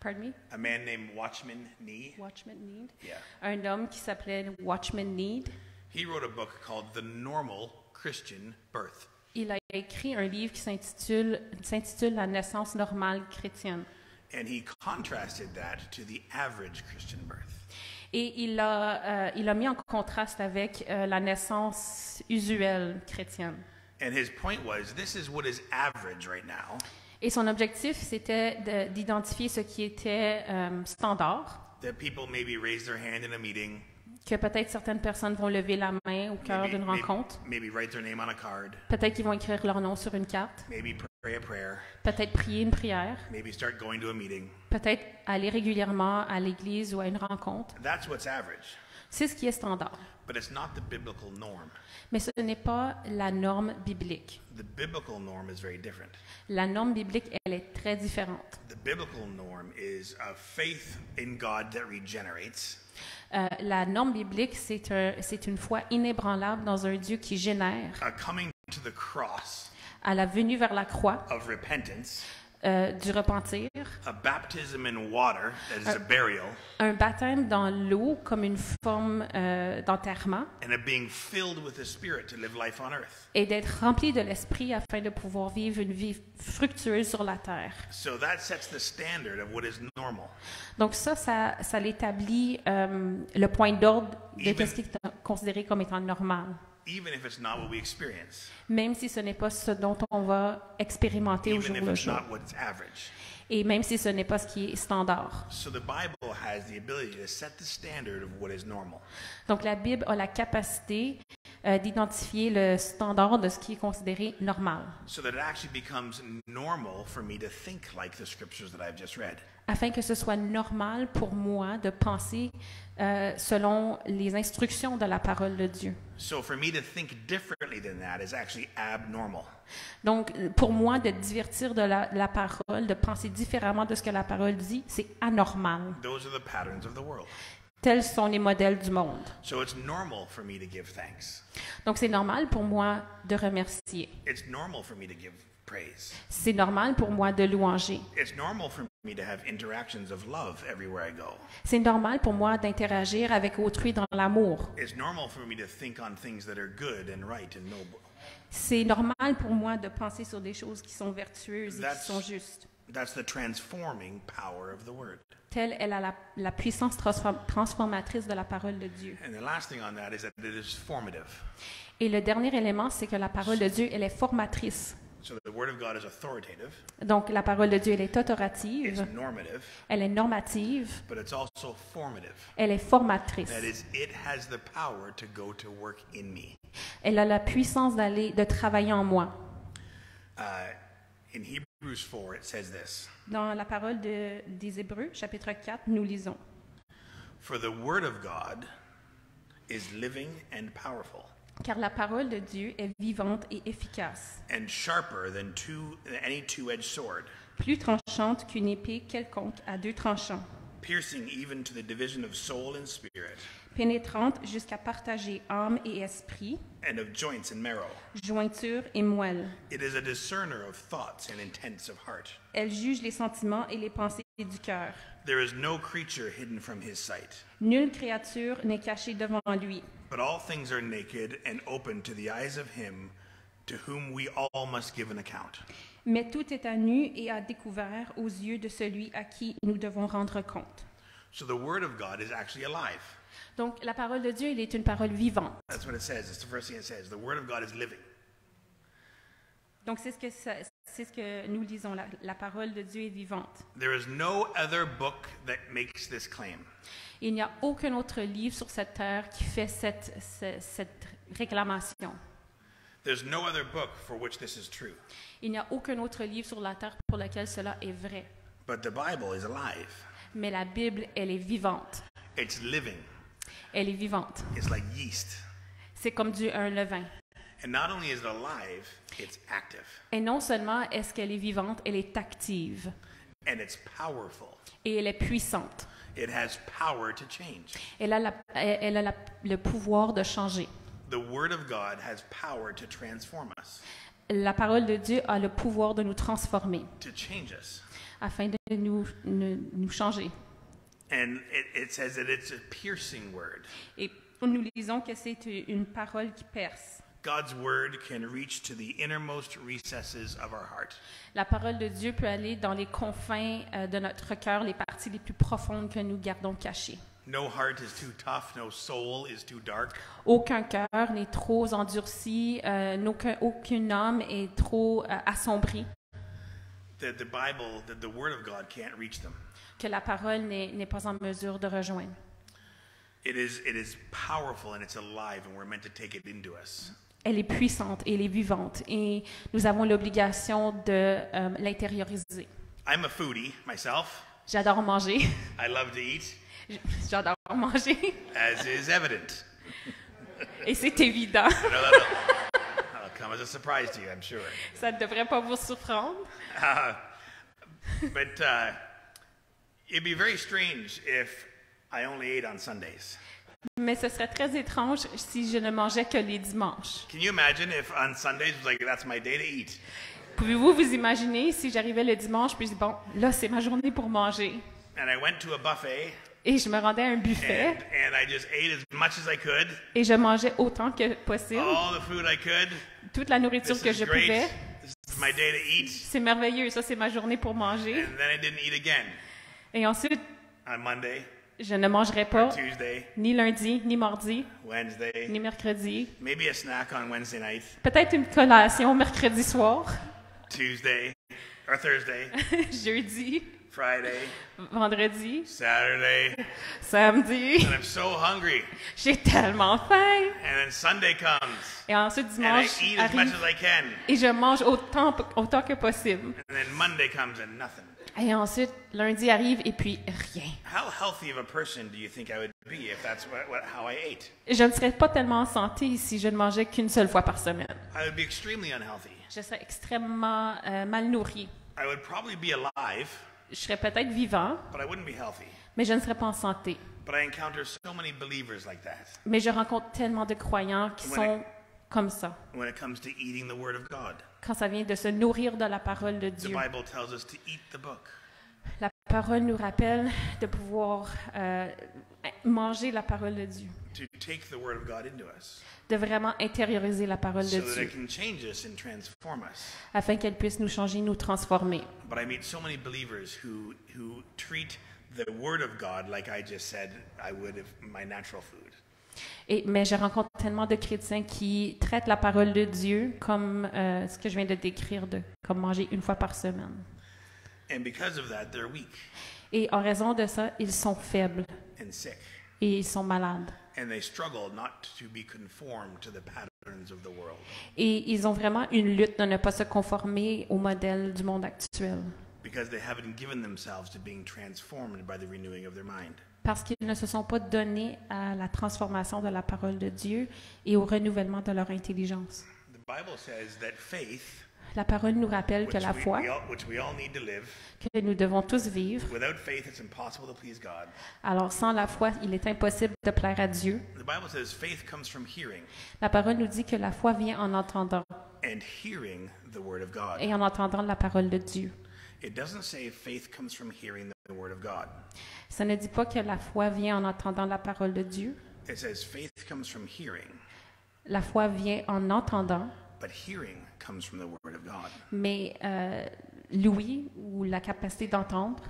[SPEAKER 8] Pardon me?
[SPEAKER 11] A man named Watchman Nee.
[SPEAKER 8] Watchman Need.
[SPEAKER 11] Yeah.
[SPEAKER 8] Un homme qui s'appelait Watchman Need.
[SPEAKER 11] He wrote a book called The Normal Christian Birth.
[SPEAKER 8] Il a écrit un livre qui s'intitule La naissance normale chrétienne.
[SPEAKER 11] And he contrasted that to the average Christian birth.
[SPEAKER 8] Et il a mis en contraste avec la naissance usuelle chrétienne.
[SPEAKER 11] And his point was, this is what is average right now.
[SPEAKER 8] Et son objectif, c'était d'identifier ce qui était standard.
[SPEAKER 11] That people maybe raise their hand in a meeting.
[SPEAKER 8] Que peut-être certaines personnes vont lever la main au cœur d'une rencontre.
[SPEAKER 11] Maybe write their name on a card.
[SPEAKER 8] Peut-être qu'ils vont écrire leur nom sur une carte.
[SPEAKER 11] Maybe pray a prayer.
[SPEAKER 8] Peut-être prier une prière.
[SPEAKER 11] Maybe start going to a meeting.
[SPEAKER 8] Peut-être aller régulièrement à l'église ou à une rencontre.
[SPEAKER 11] That's what's average.
[SPEAKER 8] C'est ce qui est standard.
[SPEAKER 11] But it's not the biblical norm.
[SPEAKER 8] Mais ce n'est pas la norme biblique.
[SPEAKER 11] The biblical norm is very different.
[SPEAKER 8] La norme biblique, elle est très différente.
[SPEAKER 11] The biblical norm is a faith in God that regenerates.
[SPEAKER 8] La norme biblique, c'est une foi inébranlable dans un Dieu qui génère.
[SPEAKER 11] A coming to the cross.
[SPEAKER 8] À la venue vers la croix.
[SPEAKER 11] Of repentance.
[SPEAKER 8] Du repentir.
[SPEAKER 11] A baptism in water, that is a burial.
[SPEAKER 8] Un baptême dans l'eau comme une forme d'enterrement.
[SPEAKER 11] And a being filled with the Spirit to live life on earth.
[SPEAKER 8] Et d'être rempli de l'esprit afin de pouvoir vivre une vie fructueuse sur la terre.
[SPEAKER 11] So that sets the standard of what is normal.
[SPEAKER 8] Donc ça l'établit le point d'ordre de ce qui est considéré comme étant normal.
[SPEAKER 11] Even if it's not what we experience.
[SPEAKER 8] Même si ce n'est pas ce dont on va expérimenter au jour le jour. Et même si ce n'est pas ce qui est standard.
[SPEAKER 11] So the Bible has the ability to set the standard of what is normal.
[SPEAKER 8] Donc la Bible a la capacité d'identifier le standard de ce qui est considéré normal.
[SPEAKER 11] So that it actually becomes normal for me to think like the scriptures that I've just read.
[SPEAKER 8] Afin que ce soit normal pour moi de penser selon les instructions de la parole de Dieu.
[SPEAKER 11] So for me to think differently than that is actually abnormal.
[SPEAKER 8] Donc, pour moi, de divertir de la parole, de penser différemment de ce que la parole dit, c'est anormal.
[SPEAKER 11] Those are the patterns of the world.
[SPEAKER 8] Tels sont les modèles du monde.
[SPEAKER 11] So it's normal for me to give thanks.
[SPEAKER 8] Donc, c'est normal pour moi de remercier.
[SPEAKER 11] It's normal for me to give praise.
[SPEAKER 8] C'est normal pour moi de louanger.
[SPEAKER 11] It's normal for me to have interactions of love everywhere I go.
[SPEAKER 8] C'est normal pour moi d'interagir avec autrui dans l'amour.
[SPEAKER 11] It's normal for me to think on things that are good and right and noble.
[SPEAKER 8] C'est normal pour moi de penser sur des choses qui sont vertueuses et qui sont justes.
[SPEAKER 11] That's the transforming power of the word.
[SPEAKER 8] Telle est la puissance transformatrice de la parole de Dieu.
[SPEAKER 11] And the last thing on that is that it is formative.
[SPEAKER 8] Et le dernier élément, c'est que la parole de Dieu, elle est formatrice.
[SPEAKER 11] So the Word of God is authoritative,
[SPEAKER 8] Donc, la parole de Dieu, elle est
[SPEAKER 11] it's
[SPEAKER 8] autorative,
[SPEAKER 11] normative,
[SPEAKER 8] elle est normative,
[SPEAKER 11] but it's also formative.
[SPEAKER 8] elle est formatrice.
[SPEAKER 11] That is, it has the power to go to work in me.
[SPEAKER 8] Elle a la puissance de travailler en moi.
[SPEAKER 11] In Hebrews 4, it says this.
[SPEAKER 8] Dans la parole des Hébreux, chapitre 4, nous lisons.
[SPEAKER 11] For the Word of God is living and powerful,
[SPEAKER 8] Car la parole de Dieu est vivante et efficace,
[SPEAKER 11] and sharper than any two-edged sword,
[SPEAKER 8] plus tranchante qu'une épée quelconque à deux tranchants,
[SPEAKER 11] piercing even to the division of soul and spirit,
[SPEAKER 8] pénétrante jusqu'à partager âme et esprit,
[SPEAKER 11] and of joints and marrow.
[SPEAKER 8] jointure et moelle.
[SPEAKER 11] It is a discerner of thoughts and intents of heart.
[SPEAKER 8] Elle juge les sentiments et les pensées du cœur.
[SPEAKER 11] There is no creature hidden from his sight,
[SPEAKER 8] Nulle créature n'est cachée devant lui,
[SPEAKER 11] but all things are naked and open to the eyes of him to whom we all must give an account.
[SPEAKER 8] mais tout est à nu et à découvert aux yeux de celui à qui nous devons rendre compte.
[SPEAKER 11] So the Word of God is actually alive.
[SPEAKER 8] Donc, la parole de Dieu, elle est une parole vivante.
[SPEAKER 11] That's what it says. It's the first thing it says. The Word of God is living.
[SPEAKER 8] Donc, c'est ce que nous lisons. La parole de Dieu est vivante.
[SPEAKER 11] There is no other book that makes this claim.
[SPEAKER 8] Il n'y a aucun autre livre sur cette terre qui fait cette réclamation.
[SPEAKER 11] There's no other book for which this is true.
[SPEAKER 8] Il n'y a aucun autre livre sur la terre pour lequel cela est vrai.
[SPEAKER 11] But the Bible is alive.
[SPEAKER 8] Mais la Bible, elle est vivante.
[SPEAKER 11] It's living.
[SPEAKER 8] Elle est vivante.
[SPEAKER 11] It's like yeast.
[SPEAKER 8] C'est comme un levain.
[SPEAKER 11] And not only is it alive, it's active.
[SPEAKER 8] Et non seulement est-ce qu'elle est vivante, elle est active.
[SPEAKER 11] And it's powerful.
[SPEAKER 8] Et elle est puissante.
[SPEAKER 11] It has power to change.
[SPEAKER 8] Elle a le pouvoir de changer.
[SPEAKER 11] The Word of God has power to transform us,
[SPEAKER 8] La parole de Dieu a le pouvoir de nous transformer,
[SPEAKER 11] to change us.
[SPEAKER 8] afin de nous changer.
[SPEAKER 11] And it says that it's a piercing word.
[SPEAKER 8] Et nous lisons que c'est une parole qui perce.
[SPEAKER 11] God's word can reach to the innermost recesses of our heart.
[SPEAKER 8] La parole de Dieu peut aller dans les confins de notre cœur, les parties les plus profondes que nous gardons cachées.
[SPEAKER 11] No heart is too tough, no soul is too dark.
[SPEAKER 8] Aucun cœur n'est trop endurci, aucune âme est trop assombrie.
[SPEAKER 11] That the word of God can't reach them.
[SPEAKER 8] Que la parole n'est pas en mesure de rejoindre.
[SPEAKER 11] It is powerful and it's alive and we're meant to take it into us.
[SPEAKER 8] Elle est puissante et elle est vivante et nous avons l'obligation de l'intérioriser.
[SPEAKER 11] I'm a foodie myself.
[SPEAKER 8] J'adore manger.
[SPEAKER 11] I love to eat.
[SPEAKER 8] J'adore manger.
[SPEAKER 11] As is evident.
[SPEAKER 8] Et c'est évident.
[SPEAKER 11] That'll come as a surprise to you, I'm sure.
[SPEAKER 8] Ça ne devrait pas vous surprendre.
[SPEAKER 11] But it'd be very strange if I only ate on Sundays.
[SPEAKER 8] Mais ce serait très étrange si je ne mangeais que les dimanches.
[SPEAKER 11] Can you imagine if on Sundays it was like, that's my day to eat?
[SPEAKER 8] Pouvez-vous vous imaginer si j'arrivais le dimanche puis je dis bon, là c'est ma journée pour manger.
[SPEAKER 11] And I went to a buffet.
[SPEAKER 8] Et je me rendais à un buffet.
[SPEAKER 11] And I just ate as much as I could.
[SPEAKER 8] Et je mangeais autant que possible.
[SPEAKER 11] All the food I could.
[SPEAKER 8] Toute la nourriture que je pouvais.
[SPEAKER 11] This is my day to eat.
[SPEAKER 8] C'est merveilleux, ça c'est ma journée pour manger.
[SPEAKER 11] And then I didn't eat again.
[SPEAKER 8] Et ensuite,
[SPEAKER 11] on Monday,
[SPEAKER 8] je ne mangerai pas
[SPEAKER 11] Tuesday,
[SPEAKER 8] ni lundi, ni mardi,
[SPEAKER 11] Wednesday,
[SPEAKER 8] ni mercredi.
[SPEAKER 11] Maybe a snack on Wednesday night.
[SPEAKER 8] Peut-être une collation mercredi soir.
[SPEAKER 11] Tuesday or Thursday.
[SPEAKER 8] Jeudi.
[SPEAKER 11] Friday.
[SPEAKER 8] Vendredi.
[SPEAKER 11] Saturday.
[SPEAKER 8] Samedi.
[SPEAKER 11] And I'm so hungry.
[SPEAKER 8] J'ai tellement faim.
[SPEAKER 11] And then Sunday comes.
[SPEAKER 8] Et ensuite dimanche
[SPEAKER 11] and I eat as much as I can.
[SPEAKER 8] Et je mange autant que possible.
[SPEAKER 11] And then Monday comes and nothing.
[SPEAKER 8] Et ensuite lundi arrive et puis rien.
[SPEAKER 11] How healthy of a person do you think I would be if that's how I ate?
[SPEAKER 8] Je ne serais pas tellement en santé si je ne mangeais qu'une seule fois par semaine.
[SPEAKER 11] I would be extremely unhealthy.
[SPEAKER 8] Je serais extrêmement mal nourri.
[SPEAKER 11] I would probably be alive.
[SPEAKER 8] Je serais peut-être vivant,
[SPEAKER 11] but I wouldn't be healthy.
[SPEAKER 8] Mais je ne serais pas en santé.
[SPEAKER 11] But I encounter so many believers like that.
[SPEAKER 8] Mais je rencontre tellement de croyants qui sont comme ça.
[SPEAKER 11] When it comes to eating the word of God.
[SPEAKER 8] Quand ça vient de se nourrir de la parole de Dieu.
[SPEAKER 11] The Bible tells us to eat the book.
[SPEAKER 8] La parole nous rappelle de pouvoir manger la parole de Dieu.
[SPEAKER 11] To take the word of God into us.
[SPEAKER 8] De vraiment intérioriser la parole de
[SPEAKER 11] So that
[SPEAKER 8] Dieu.
[SPEAKER 11] it can change us and transform us.
[SPEAKER 8] Afin qu'elle puisse nous changer, nous transformer.
[SPEAKER 11] But I meet so many believers who treat the word of God like I just said I would of my natural food.
[SPEAKER 8] Mais je rencontre tellement de chrétiens qui traitent la parole de Dieu comme ce que je viens de décrire, comme manger une fois par semaine.
[SPEAKER 11] And because of that, they're weak
[SPEAKER 8] Et en raison de ça, ils sont faibles
[SPEAKER 11] and sick.
[SPEAKER 8] et ils sont malades.
[SPEAKER 11] And they struggle not to be conformed to the patterns of the world.
[SPEAKER 8] Et ils ont vraiment une lutte de ne pas se conformer au modèle du monde actuel.
[SPEAKER 11] Because they haven't given themselves to being transformed by the renewing of their mind.
[SPEAKER 8] Parce qu'ils ne se sont pas donnés à la transformation de la parole de Dieu et au renouvellement de leur intelligence.
[SPEAKER 11] The Bible says that faith,
[SPEAKER 8] La parole nous rappelle que la foi,
[SPEAKER 11] which we all need to live,
[SPEAKER 8] que nous devons tous vivre,
[SPEAKER 11] without faith it's impossible to please God.
[SPEAKER 8] alors sans la foi, il est impossible de plaire à Dieu.
[SPEAKER 11] The Bible says faith comes from hearing,
[SPEAKER 8] La parole nous dit que la foi vient en entendant
[SPEAKER 11] and hearing the word of God.
[SPEAKER 8] et en entendant la parole de Dieu.
[SPEAKER 11] It doesn't say faith comes from hearing the word of God.
[SPEAKER 8] Ça ne dit pas que la foi vient en entendant la parole de Dieu.
[SPEAKER 11] It says faith comes from hearing,
[SPEAKER 8] La foi vient en entendant,
[SPEAKER 11] but hearing comes from the word of God.
[SPEAKER 8] mais l'ouïe ou la capacité d'entendre,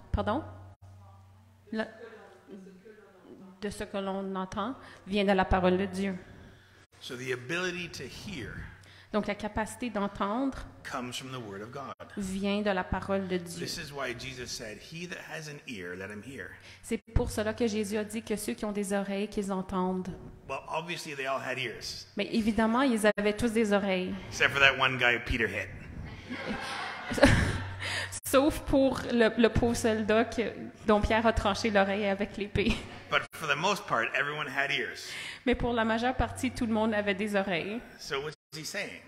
[SPEAKER 8] de ce que l'on entend, vient de la parole de Dieu.
[SPEAKER 11] So the ability to hear
[SPEAKER 8] Donc la capacité d'entendre
[SPEAKER 11] comes from the word of God.
[SPEAKER 8] vient de la parole de Dieu.
[SPEAKER 11] This is why Jesus said, "He that has an ear, let him hear."
[SPEAKER 8] C'est pour cela que Jésus a dit que ceux qui ont des oreilles, qu'ils entendent.
[SPEAKER 11] Well, obviously they all had ears,
[SPEAKER 8] Mais évidemment, ils avaient tous des oreilles.
[SPEAKER 11] except for that one guy Peter hit.
[SPEAKER 8] Sauf pour le pauvre soldat dont Pierre a tranché l'oreille avec l'épée.
[SPEAKER 11] But for the most part, everyone had ears.
[SPEAKER 8] Mais pour la majeure partie, tout le monde avait des oreilles.
[SPEAKER 11] So what's he saying?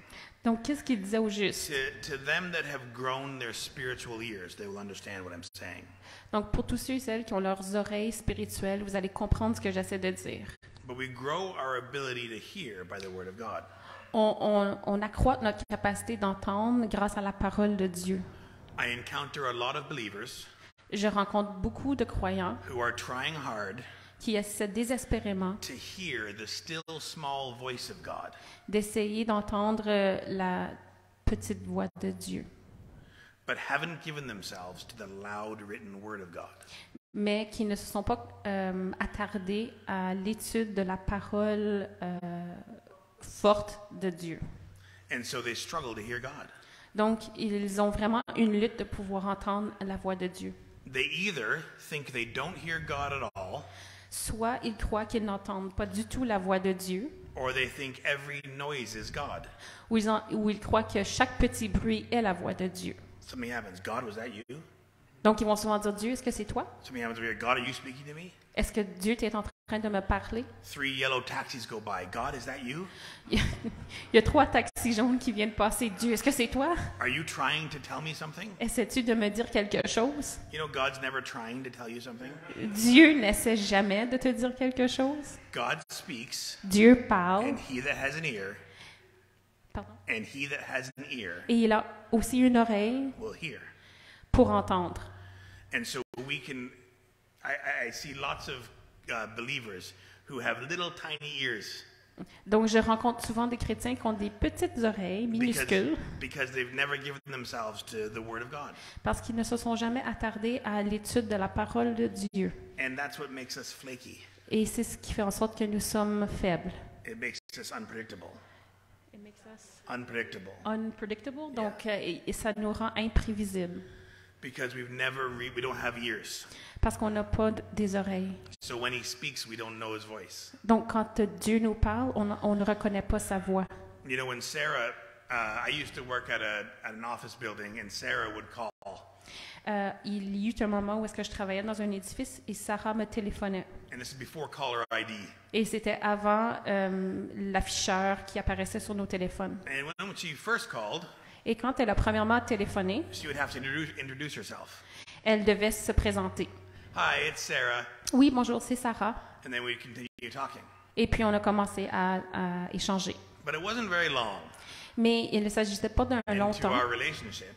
[SPEAKER 8] Donc, qu'est-ce qu'il disait au juste?
[SPEAKER 11] To them that have grown their spiritual ears, they will understand what I'm saying.
[SPEAKER 8] Donc, pour tous ceux et celles qui ont leurs oreilles spirituelles, vous allez comprendre ce que j'essaie de dire.
[SPEAKER 11] But we grow our ability to hear by the word of God.
[SPEAKER 8] On accroît notre capacité d'entendre grâce à la parole de Dieu.
[SPEAKER 11] I encounter a lot of believers
[SPEAKER 8] Je rencontre beaucoup de croyants
[SPEAKER 11] who are trying hard
[SPEAKER 8] qui essaient désespérément
[SPEAKER 11] to hear the still small voice of God,
[SPEAKER 8] d'essayer d'entendre la petite voix de Dieu,
[SPEAKER 11] but haven't given themselves to the loud written word of God.
[SPEAKER 8] mais qui ne se sont pas attardés à l'étude de la parole forte de Dieu.
[SPEAKER 11] And so they struggle to hear God.
[SPEAKER 8] Donc, ils ont vraiment une lutte de pouvoir entendre la voix de Dieu.
[SPEAKER 11] They either think they don't hear God at all,
[SPEAKER 8] Soit ils croient qu'ils n'entendent pas du tout la voix de Dieu,
[SPEAKER 11] or they think every noise is God.
[SPEAKER 8] ou ils croient que chaque petit bruit est la voix de Dieu.
[SPEAKER 11] Something happens. God, was that you?
[SPEAKER 8] Donc, ils vont souvent dire, Dieu, est-ce que c'est toi?
[SPEAKER 11] Something happens where God, are you speaking to me?
[SPEAKER 8] Est-ce que Dieu t'est en train de me parler?
[SPEAKER 11] 3 yellow taxis go by. God, is that you?
[SPEAKER 8] Il y a 3 taxis jaunes qui viennent passer. Dieu, est-ce que c'est toi?
[SPEAKER 11] Are you trying to tell me something?
[SPEAKER 8] Essaies-tu de me dire quelque chose?
[SPEAKER 11] You know, God's never trying to tell you something.
[SPEAKER 8] Dieu n'essaie jamais de te dire quelque chose.
[SPEAKER 11] God speaks,
[SPEAKER 8] Dieu parle.
[SPEAKER 11] and he that has an ear,
[SPEAKER 8] Pardon?
[SPEAKER 11] and he that has an ear
[SPEAKER 8] Et il a aussi une oreille
[SPEAKER 11] will hear.
[SPEAKER 8] pour entendre.
[SPEAKER 11] And so we can, I see lots of believers who have little tiny ears
[SPEAKER 8] Donc, je rencontre souvent des chrétiens qui ont des petites oreilles minuscules
[SPEAKER 11] because they've never given themselves to the Word of God.
[SPEAKER 8] parce qu'ils ne se sont jamais attardés à l'étude de la parole de Dieu.
[SPEAKER 11] And that's what makes us flaky.
[SPEAKER 8] Et c'est ce qui fait en sorte que nous sommes faibles.
[SPEAKER 11] It makes us unpredictable.
[SPEAKER 8] It makes us
[SPEAKER 11] Unpredictable.
[SPEAKER 8] unpredictable. Donc, et ça nous rend imprévisibles
[SPEAKER 11] Because we don't have ears.
[SPEAKER 8] parce qu'on n'a pas des oreilles.
[SPEAKER 11] So when he speaks, we don't know his voice.
[SPEAKER 8] Donc, quand Dieu nous parle, on ne reconnaît pas sa voix.
[SPEAKER 11] You know, when Sarah, I used to work at an office building, and Sarah would call.
[SPEAKER 8] Il y eut un moment où est-ce que je travaillais dans un édifice et Sarah me téléphonait.
[SPEAKER 11] And this is before caller ID.
[SPEAKER 8] Et c'était avant l'afficheur qui apparaissait sur nos téléphones.
[SPEAKER 11] And when she first called,
[SPEAKER 8] Et quand elle a premièrement téléphoné,
[SPEAKER 11] she would have to introduce herself.
[SPEAKER 8] elle devait se présenter.
[SPEAKER 11] Hi, it's Sarah.
[SPEAKER 8] Oui, bonjour, c'est Sarah.
[SPEAKER 11] And then we'd continue talking.
[SPEAKER 8] Et puis on a commencé à échanger.
[SPEAKER 11] But it wasn't very long
[SPEAKER 8] Mais il ne s'agissait pas d'un long
[SPEAKER 11] into
[SPEAKER 8] temps
[SPEAKER 11] our relationship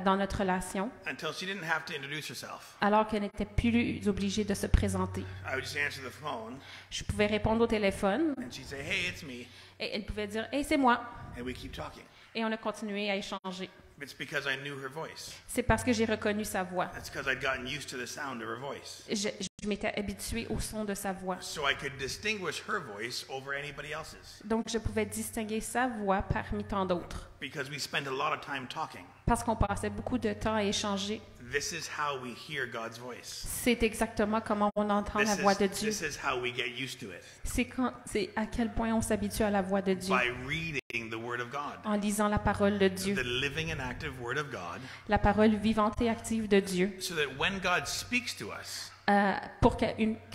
[SPEAKER 8] dans notre relation,
[SPEAKER 11] until she didn't have to introduce herself.
[SPEAKER 8] alors qu'elle n'était plus obligée de se présenter.
[SPEAKER 11] I would just answer the phone,
[SPEAKER 8] Je pouvais répondre au téléphone
[SPEAKER 11] and she'd say, "Hey, it's me,"
[SPEAKER 8] et elle pouvait dire « Hey, c'est moi
[SPEAKER 11] and we keep talking. ».
[SPEAKER 8] Et on a continué à échanger.
[SPEAKER 11] It's because I knew her voice.
[SPEAKER 8] C'est parce que j'ai reconnu sa voix.
[SPEAKER 11] It's because I'd gotten used to the sound of her voice.
[SPEAKER 8] Je je m'étais habituée au son de sa voix.
[SPEAKER 11] So I could distinguish her voice over anybody else's.
[SPEAKER 8] Donc, je pouvais distinguer sa voix parmi tant d'autres.
[SPEAKER 11] Because we spent a lot of time talking.
[SPEAKER 8] Parce qu'on passait beaucoup de temps à échanger.
[SPEAKER 11] This is how we hear God's voice.
[SPEAKER 8] C'est exactement comment on entend la voix de Dieu.
[SPEAKER 11] This is how we get used to it.
[SPEAKER 8] C'est à quel point on s'habitue à la voix de Dieu.
[SPEAKER 11] By reading the Word of God.
[SPEAKER 8] En lisant la parole de Dieu.
[SPEAKER 11] The living and active Word of God.
[SPEAKER 8] La parole vivante et active de Dieu.
[SPEAKER 11] So that when God speaks to us,
[SPEAKER 8] pour que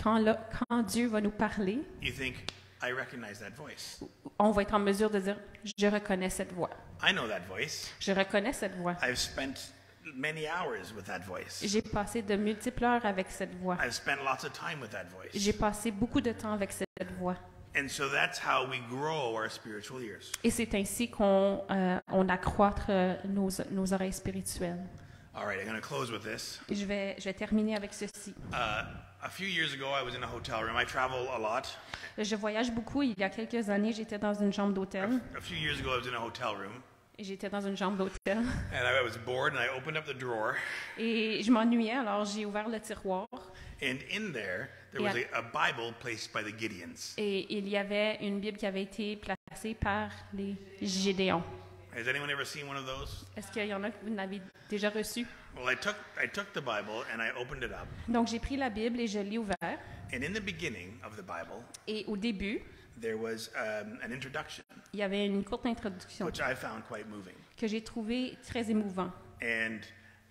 [SPEAKER 8] quand Dieu va nous parler,
[SPEAKER 11] you think, I recognize that voice.
[SPEAKER 8] On va être en mesure de dire, je reconnais cette voix.
[SPEAKER 11] I know that voice.
[SPEAKER 8] Je reconnais cette voix.
[SPEAKER 11] I've spent many hours with that voice.
[SPEAKER 8] J'ai passé de multiples heures avec cette voix.
[SPEAKER 11] I've spent lots of time with that voice.
[SPEAKER 8] J'ai passé beaucoup de temps avec cette voix.
[SPEAKER 11] And so that's how we grow our spiritual ears.
[SPEAKER 8] Et c'est ainsi qu'on accroître nos oreilles spirituelles.
[SPEAKER 11] All right, I'm going to close with this.
[SPEAKER 8] Je vais terminer avec ceci.
[SPEAKER 11] A few years ago, I was in a hotel room. I travel a lot.
[SPEAKER 8] Je voyage beaucoup. Il y a quelques années, j'étais dans une chambre d'hôtel.
[SPEAKER 11] A few years ago, I was in a hotel room.
[SPEAKER 8] J'étais dans une chambre d'hôtel.
[SPEAKER 11] And I was bored, and I opened up the drawer.
[SPEAKER 8] Et je m'ennuyais, alors j'ai ouvert le tiroir.
[SPEAKER 11] And in there was a Bible placed by the Gideons.
[SPEAKER 8] Et il y avait une Bible qui avait été placée par les Gédéons.
[SPEAKER 11] Has anyone ever seen one of those?
[SPEAKER 8] Est-ce qu'il y en a que vous n'avez déjà reçu?
[SPEAKER 11] Well, I took the Bible and I opened it up.
[SPEAKER 8] Donc j'ai pris la Bible et je l'ai ouverte.
[SPEAKER 11] And in the beginning of the Bible,
[SPEAKER 8] et au début,
[SPEAKER 11] there was an introduction.
[SPEAKER 8] Il y avait une courte introduction.
[SPEAKER 11] Which I found quite moving.
[SPEAKER 8] Que j'ai trouvé très émouvant.
[SPEAKER 11] And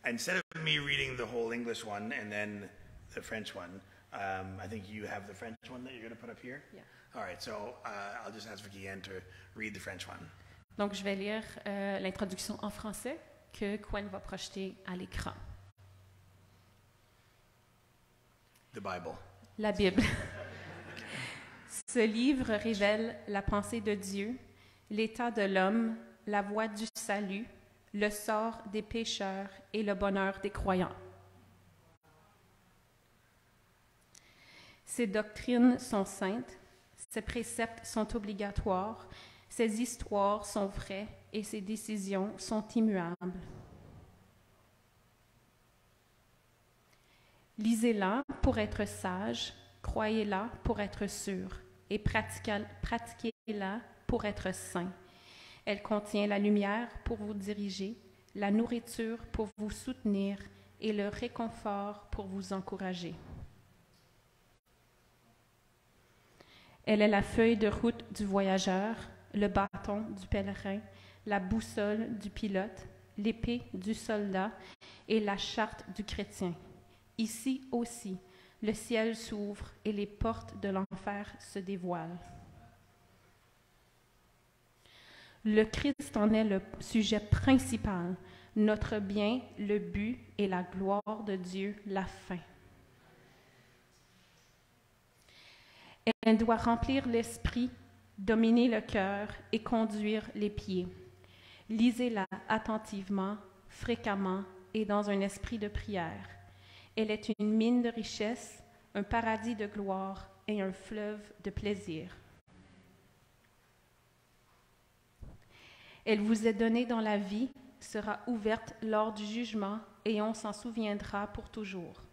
[SPEAKER 11] instead of me reading the whole English one and then the French one, I think you have the French one that you're going to put up here.
[SPEAKER 8] Yeah.
[SPEAKER 11] All right, so I'll just ask for Guillen to read the French one.
[SPEAKER 8] Donc, je vais lire l'introduction en français que Gwen va projeter à l'écran.
[SPEAKER 11] The Bible.
[SPEAKER 8] La Bible. Ce livre révèle la pensée de Dieu, l'état de l'homme, la voie du salut, le sort des pécheurs et le bonheur des croyants. Ces doctrines sont saintes, ces préceptes sont obligatoires, ces histoires sont vraies et ces décisions sont immuables. Lisez-la pour être sage, croyez-la pour être sûr et pratiquez-la pour être saint. Elle contient la lumière pour vous diriger, la nourriture pour vous soutenir et le réconfort pour vous encourager. Elle est la feuille de route du voyageur, le bâton du pèlerin, la boussole du pilote, l'épée du soldat et la charte du chrétien. Ici aussi, le ciel s'ouvre et les portes de l'enfer se dévoilent. Le Christ en est le sujet principal, notre bien, le but et la gloire de Dieu, la fin. Elle doit remplir l'esprit, dominer le cœur et conduire les pieds. Lisez-la attentivement, fréquemment et dans un esprit de prière. Elle est une mine de richesse, un paradis de gloire et un fleuve de plaisir. Elle vous est donnée dans la vie, sera ouverte lors du jugement et on s'en souviendra pour toujours.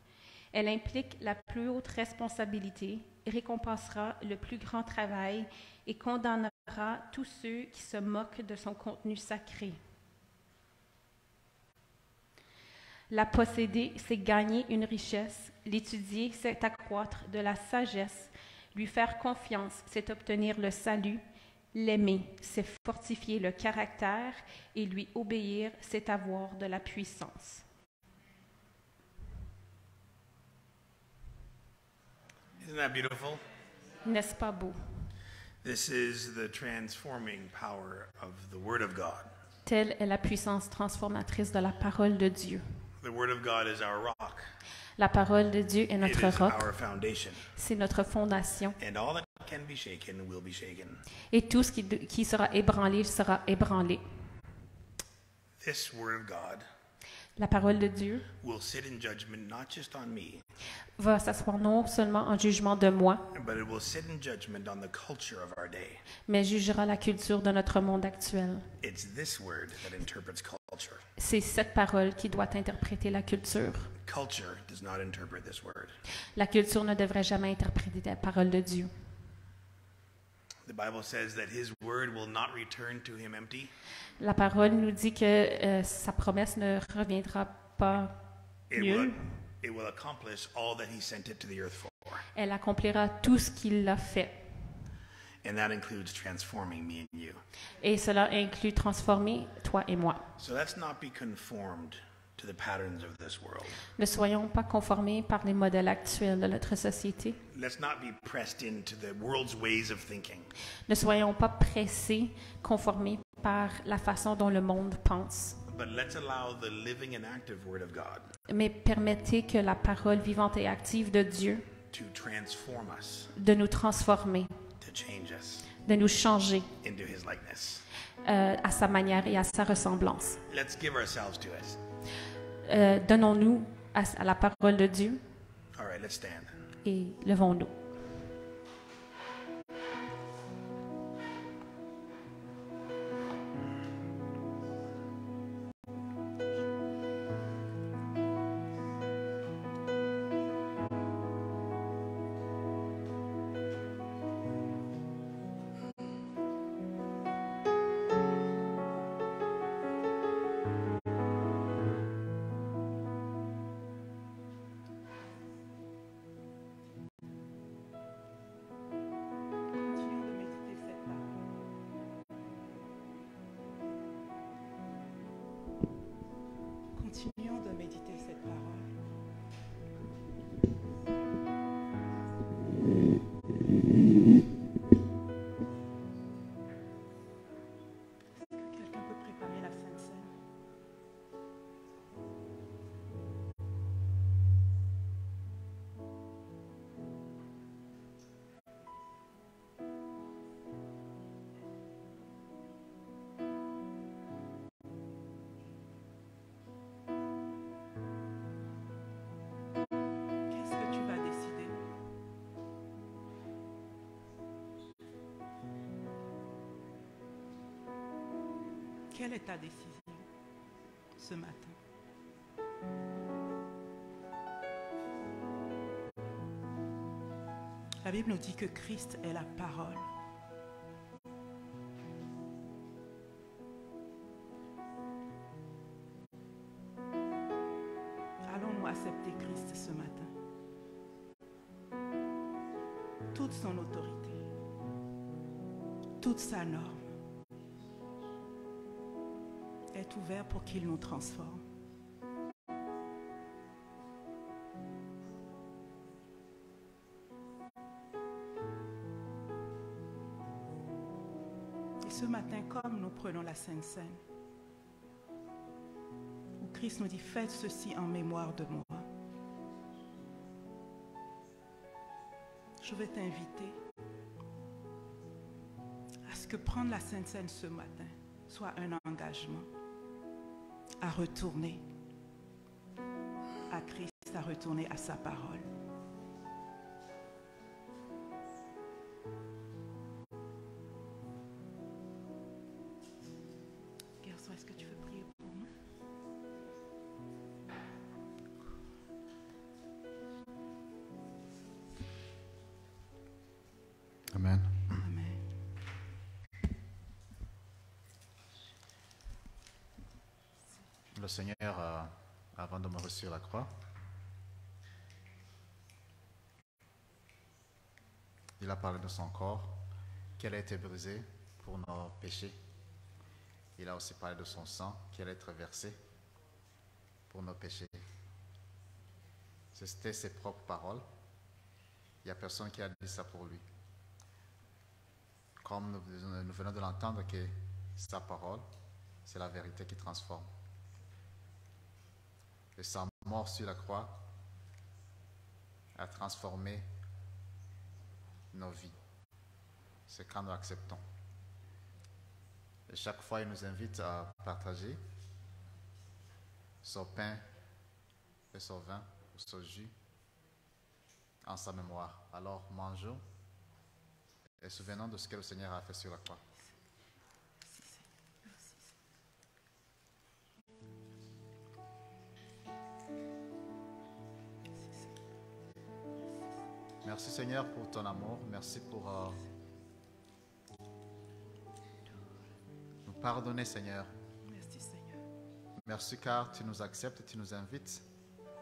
[SPEAKER 8] Elle implique la plus haute responsabilité, récompensera le plus grand travail et condamnera tous ceux qui se moquent de son contenu sacré. La posséder, c'est gagner une richesse. L'étudier, c'est accroître de la sagesse. Lui faire confiance, c'est obtenir le salut. L'aimer, c'est fortifier le caractère. Et lui obéir, c'est avoir de la puissance.
[SPEAKER 11] Isn't that beautiful?
[SPEAKER 8] N'est-ce pas beau?
[SPEAKER 11] This is the transforming power of the Word of God.
[SPEAKER 8] Telle est la puissance transformatrice de la parole de Dieu.
[SPEAKER 11] The Word of God is our rock.
[SPEAKER 8] La parole de Dieu est
[SPEAKER 11] It
[SPEAKER 8] notre
[SPEAKER 11] is
[SPEAKER 8] roc.
[SPEAKER 11] our foundation.
[SPEAKER 8] C'est notre fondation.
[SPEAKER 11] And all that can be shaken will be shaken.
[SPEAKER 8] Et tout ce qui sera ébranlé sera ébranlé.
[SPEAKER 11] This Word of God
[SPEAKER 8] La parole de Dieu
[SPEAKER 11] will sit in judgment not just on me,
[SPEAKER 8] va s'asseoir non seulement en jugement de moi,
[SPEAKER 11] but it will sit in judgment on the culture of our day.
[SPEAKER 8] mais jugera la culture de notre monde actuel.
[SPEAKER 11] It's this word that interprets culture.
[SPEAKER 8] C'est cette parole qui doit interpréter la culture.
[SPEAKER 11] Culture does not interpret this word.
[SPEAKER 8] La culture ne devrait jamais interpréter la parole de Dieu.
[SPEAKER 11] The Bible says that his word will not return to him empty.
[SPEAKER 8] La parole nous dit que sa promesse ne reviendra pas nulle.
[SPEAKER 11] It will accomplish all that he sent it to the earth for.
[SPEAKER 8] Elle accomplira tout ce qu'il a fait.
[SPEAKER 11] And that includes transforming me and you.
[SPEAKER 8] Et cela inclut transformer toi et moi.
[SPEAKER 11] So let's not be conformed to the patterns of this world.
[SPEAKER 8] Ne soyons pas conformés par les modèles actuels de notre société.
[SPEAKER 11] Let's not be pressed into the world's ways of thinking.
[SPEAKER 8] Ne soyons pas pressés, conformés par la façon dont le monde pense.
[SPEAKER 11] But let's allow the living and active word of God
[SPEAKER 8] Mais permettez que la parole vivante et active de Dieu
[SPEAKER 11] to transform us,
[SPEAKER 8] de nous transformer,
[SPEAKER 11] to change us
[SPEAKER 8] de nous changer
[SPEAKER 11] into his likeness.
[SPEAKER 8] à sa manière et à sa ressemblance.
[SPEAKER 11] Let's give ourselves to it.
[SPEAKER 8] Donnons-nous à la parole de Dieu
[SPEAKER 11] All right, let's stand.
[SPEAKER 8] et levons-nous.
[SPEAKER 1] Continuons de méditer cette parole. Quelqu'un peut préparer la Sainte Seine? Qu'est-ce que tu vas décider? Quelle est ta décision ce matin? La Bible nous dit que Christ est la parole. Allons-nous accepter Christ ce matin? Toute son autorité, toute sa norme est ouverte pour qu'il nous transforme. Et ce matin, comme nous prenons la Sainte Seine, où Christ nous dit, faites ceci en mémoire de moi. Je vais t'inviter à ce que prendre la Sainte Seine ce matin soit un engagement à retourner à Christ, à retourner à sa parole. Garçon, est-ce que tu veux prier pour nous?
[SPEAKER 2] Amen.
[SPEAKER 1] Amen.
[SPEAKER 2] Le Seigneur, avant de me reçu sur la croix, il a parlé de son corps, qui allait être brisé pour nos péchés. Il a aussi parlé de son sang, qui allait être versé pour nos péchés. C'était ses propres paroles. Il n'y a personne qui a dit ça pour lui. Comme nous venons de l'entendre, que sa parole, c'est la vérité qui transforme. Et sa mort sur la croix a transformé nos vies. C'est quand nous acceptons. Et chaque fois, il nous invite à partager ce pain et ce vin ou ce jus en sa mémoire. Alors mangeons et souvenons de ce que le Seigneur a fait sur la croix. Merci Seigneur pour ton amour. Merci pour nous pardonner Seigneur.
[SPEAKER 1] Merci Seigneur.
[SPEAKER 2] Merci car tu nous acceptes et tu nous invites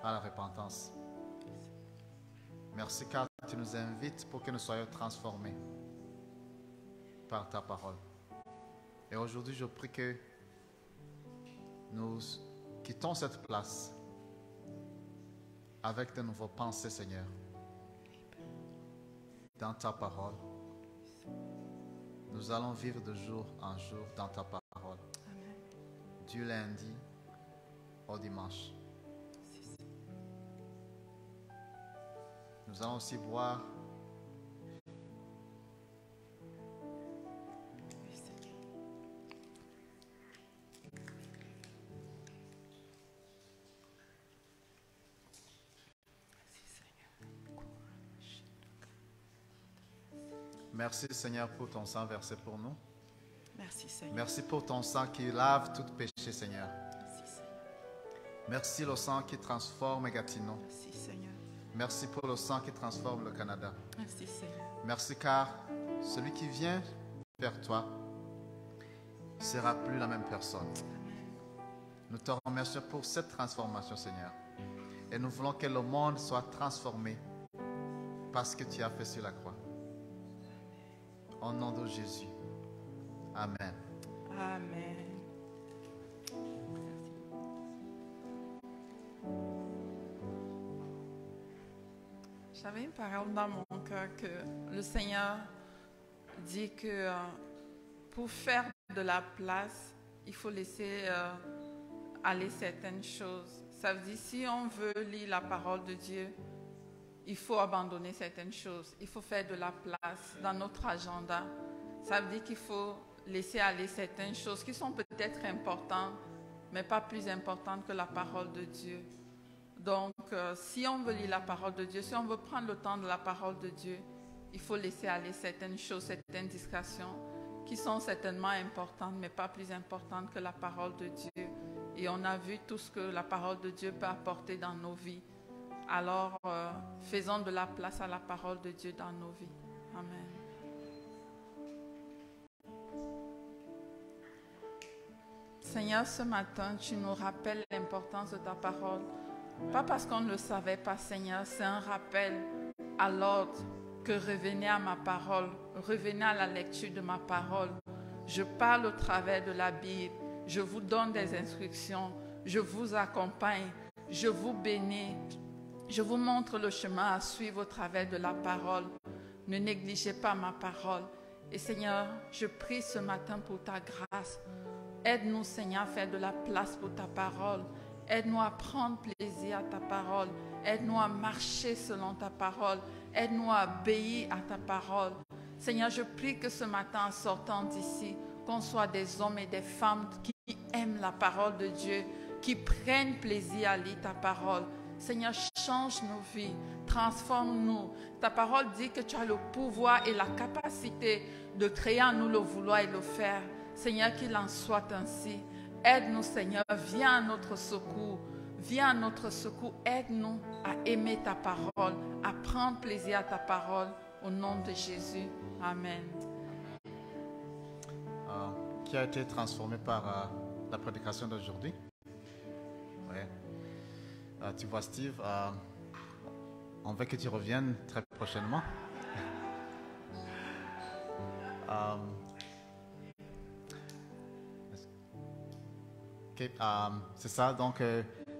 [SPEAKER 2] à la repentance. Merci car tu nous invites pour que nous soyons transformés par ta parole. Et aujourd'hui je prie que nous quittons cette place avec de nouveaux pensées Seigneur. Dans ta parole. Nous allons vivre de jour en jour dans ta parole.
[SPEAKER 1] Amen.
[SPEAKER 2] Du lundi au dimanche. Nous allons aussi voir merci Seigneur pour ton sang versé pour nous.
[SPEAKER 1] Merci Seigneur.
[SPEAKER 2] Merci pour ton sang qui lave tout péché Seigneur.
[SPEAKER 1] Merci Seigneur.
[SPEAKER 2] Merci le sang qui transforme Gatineau.
[SPEAKER 1] Merci Seigneur.
[SPEAKER 2] Merci pour le sang qui transforme le Canada.
[SPEAKER 1] Merci Seigneur.
[SPEAKER 2] Merci car celui qui vient vers toi ne sera plus la même personne. Nous te remercions pour cette transformation Seigneur. Et nous voulons que le monde soit transformé par ce que tu as fait sur la croix. Au nom de Jésus. Amen.
[SPEAKER 1] Amen.
[SPEAKER 5] J'avais une parole dans mon cœur que le Seigneur dit que pour faire de la place, il faut laisser aller certaines choses. Ça veut dire si on veut lire la parole de Dieu, il faut abandonner certaines choses. Il faut faire de la place dans notre agenda. Ça veut dire qu'il faut laisser aller certaines choses qui sont peut-être importantes, mais pas plus importantes que la parole de Dieu. Donc, si on veut lire la parole de Dieu, si on veut prendre le temps de la parole de Dieu, il faut laisser aller certaines choses, certaines discussions qui sont certainement importantes, mais pas plus importantes que la parole de Dieu. Et on a vu tout ce que la parole de Dieu peut apporter dans nos vies. Alors, faisons de la place à la parole de Dieu dans nos vies. Amen. Seigneur, ce matin, tu nous rappelles l'importance de ta parole. Pas parce qu'on ne le savait pas, Seigneur, c'est un rappel à l'ordre que revenez à ma parole, revenez à la lecture de ma parole. Je parle au travers de la Bible, je vous donne des instructions, je vous accompagne, je vous bénis. Je vous montre le chemin à suivre au travers de la parole. Ne négligez pas ma parole. Et Seigneur, je prie ce matin pour ta grâce. Aide-nous, Seigneur, à faire de la place pour ta parole. Aide-nous à prendre plaisir à ta parole. Aide-nous à marcher selon ta parole. Aide-nous à obéir à ta parole. Seigneur, je prie que ce matin, en sortant d'ici, qu'on soit des hommes et des femmes qui aiment la parole de Dieu, qui prennent plaisir à lire ta parole. Seigneur, change nos vies, transforme-nous. Ta parole dit que tu as le pouvoir et la capacité de créer en nous le vouloir et le faire. Seigneur, qu'il en soit ainsi. Aide-nous, Seigneur, viens à notre secours. Viens à notre secours. Aide-nous à aimer ta parole, à prendre plaisir à ta parole. Au nom de Jésus. Amen.
[SPEAKER 2] Qui a été transformé par la prédication d'aujourd'hui? Ouais. Tu vois Steve, on veut que tu reviennes très prochainement. C'est ça, donc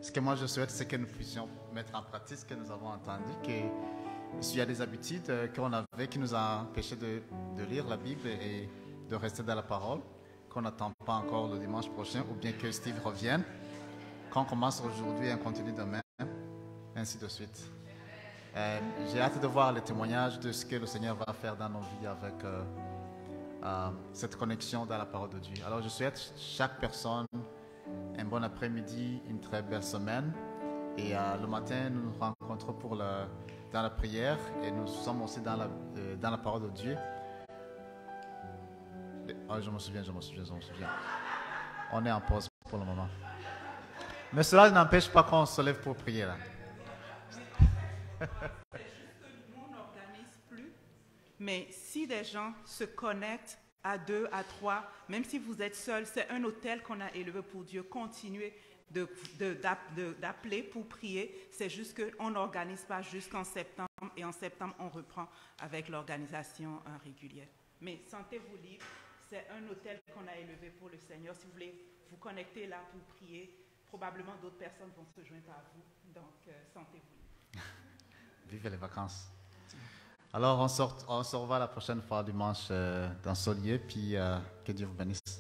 [SPEAKER 2] ce que moi je souhaite, c'est que nous puissions mettre en pratique ce que nous avons entendu, que s'il y a des habitudes qu'on avait qui nous ont empêché de lire la Bible et de rester dans la parole, qu'on n'attend pas encore le dimanche prochain, ou bien que Steve revienne, qu'on commence aujourd'hui et on continue demain, ainsi de suite. J'ai hâte de voir les témoignages de ce que le Seigneur va faire dans nos vies avec cette connexion dans la parole de Dieu. Alors je souhaite chaque personne un bon après-midi, une très belle semaine. Et le matin, nous nous rencontrons dans la prière et nous sommes aussi dans la parole de Dieu. Oh, je me souviens. On est en pause pour le moment. Mais cela n'empêche pas qu'on se lève pour prier là.
[SPEAKER 1] On n'organise plus, mais si des gens se connectent à 2, à 3, même si vous êtes seul, c'est un autel qu'on a élevé pour Dieu. Continuez d'appeler pour prier. C'est juste qu'on n'organise pas jusqu'en septembre et en septembre, on reprend avec l'organisation régulière. Mais sentez-vous libre. C'est un autel qu'on a élevé pour le Seigneur. Si vous voulez vous connecter là pour prier, probablement d'autres personnes vont se joindre à vous. Donc, sentez-vous libre.
[SPEAKER 2] Vivez les vacances. Alors, on se revoit la prochaine fois dimanche dans ce lieu, puis que Dieu vous bénisse.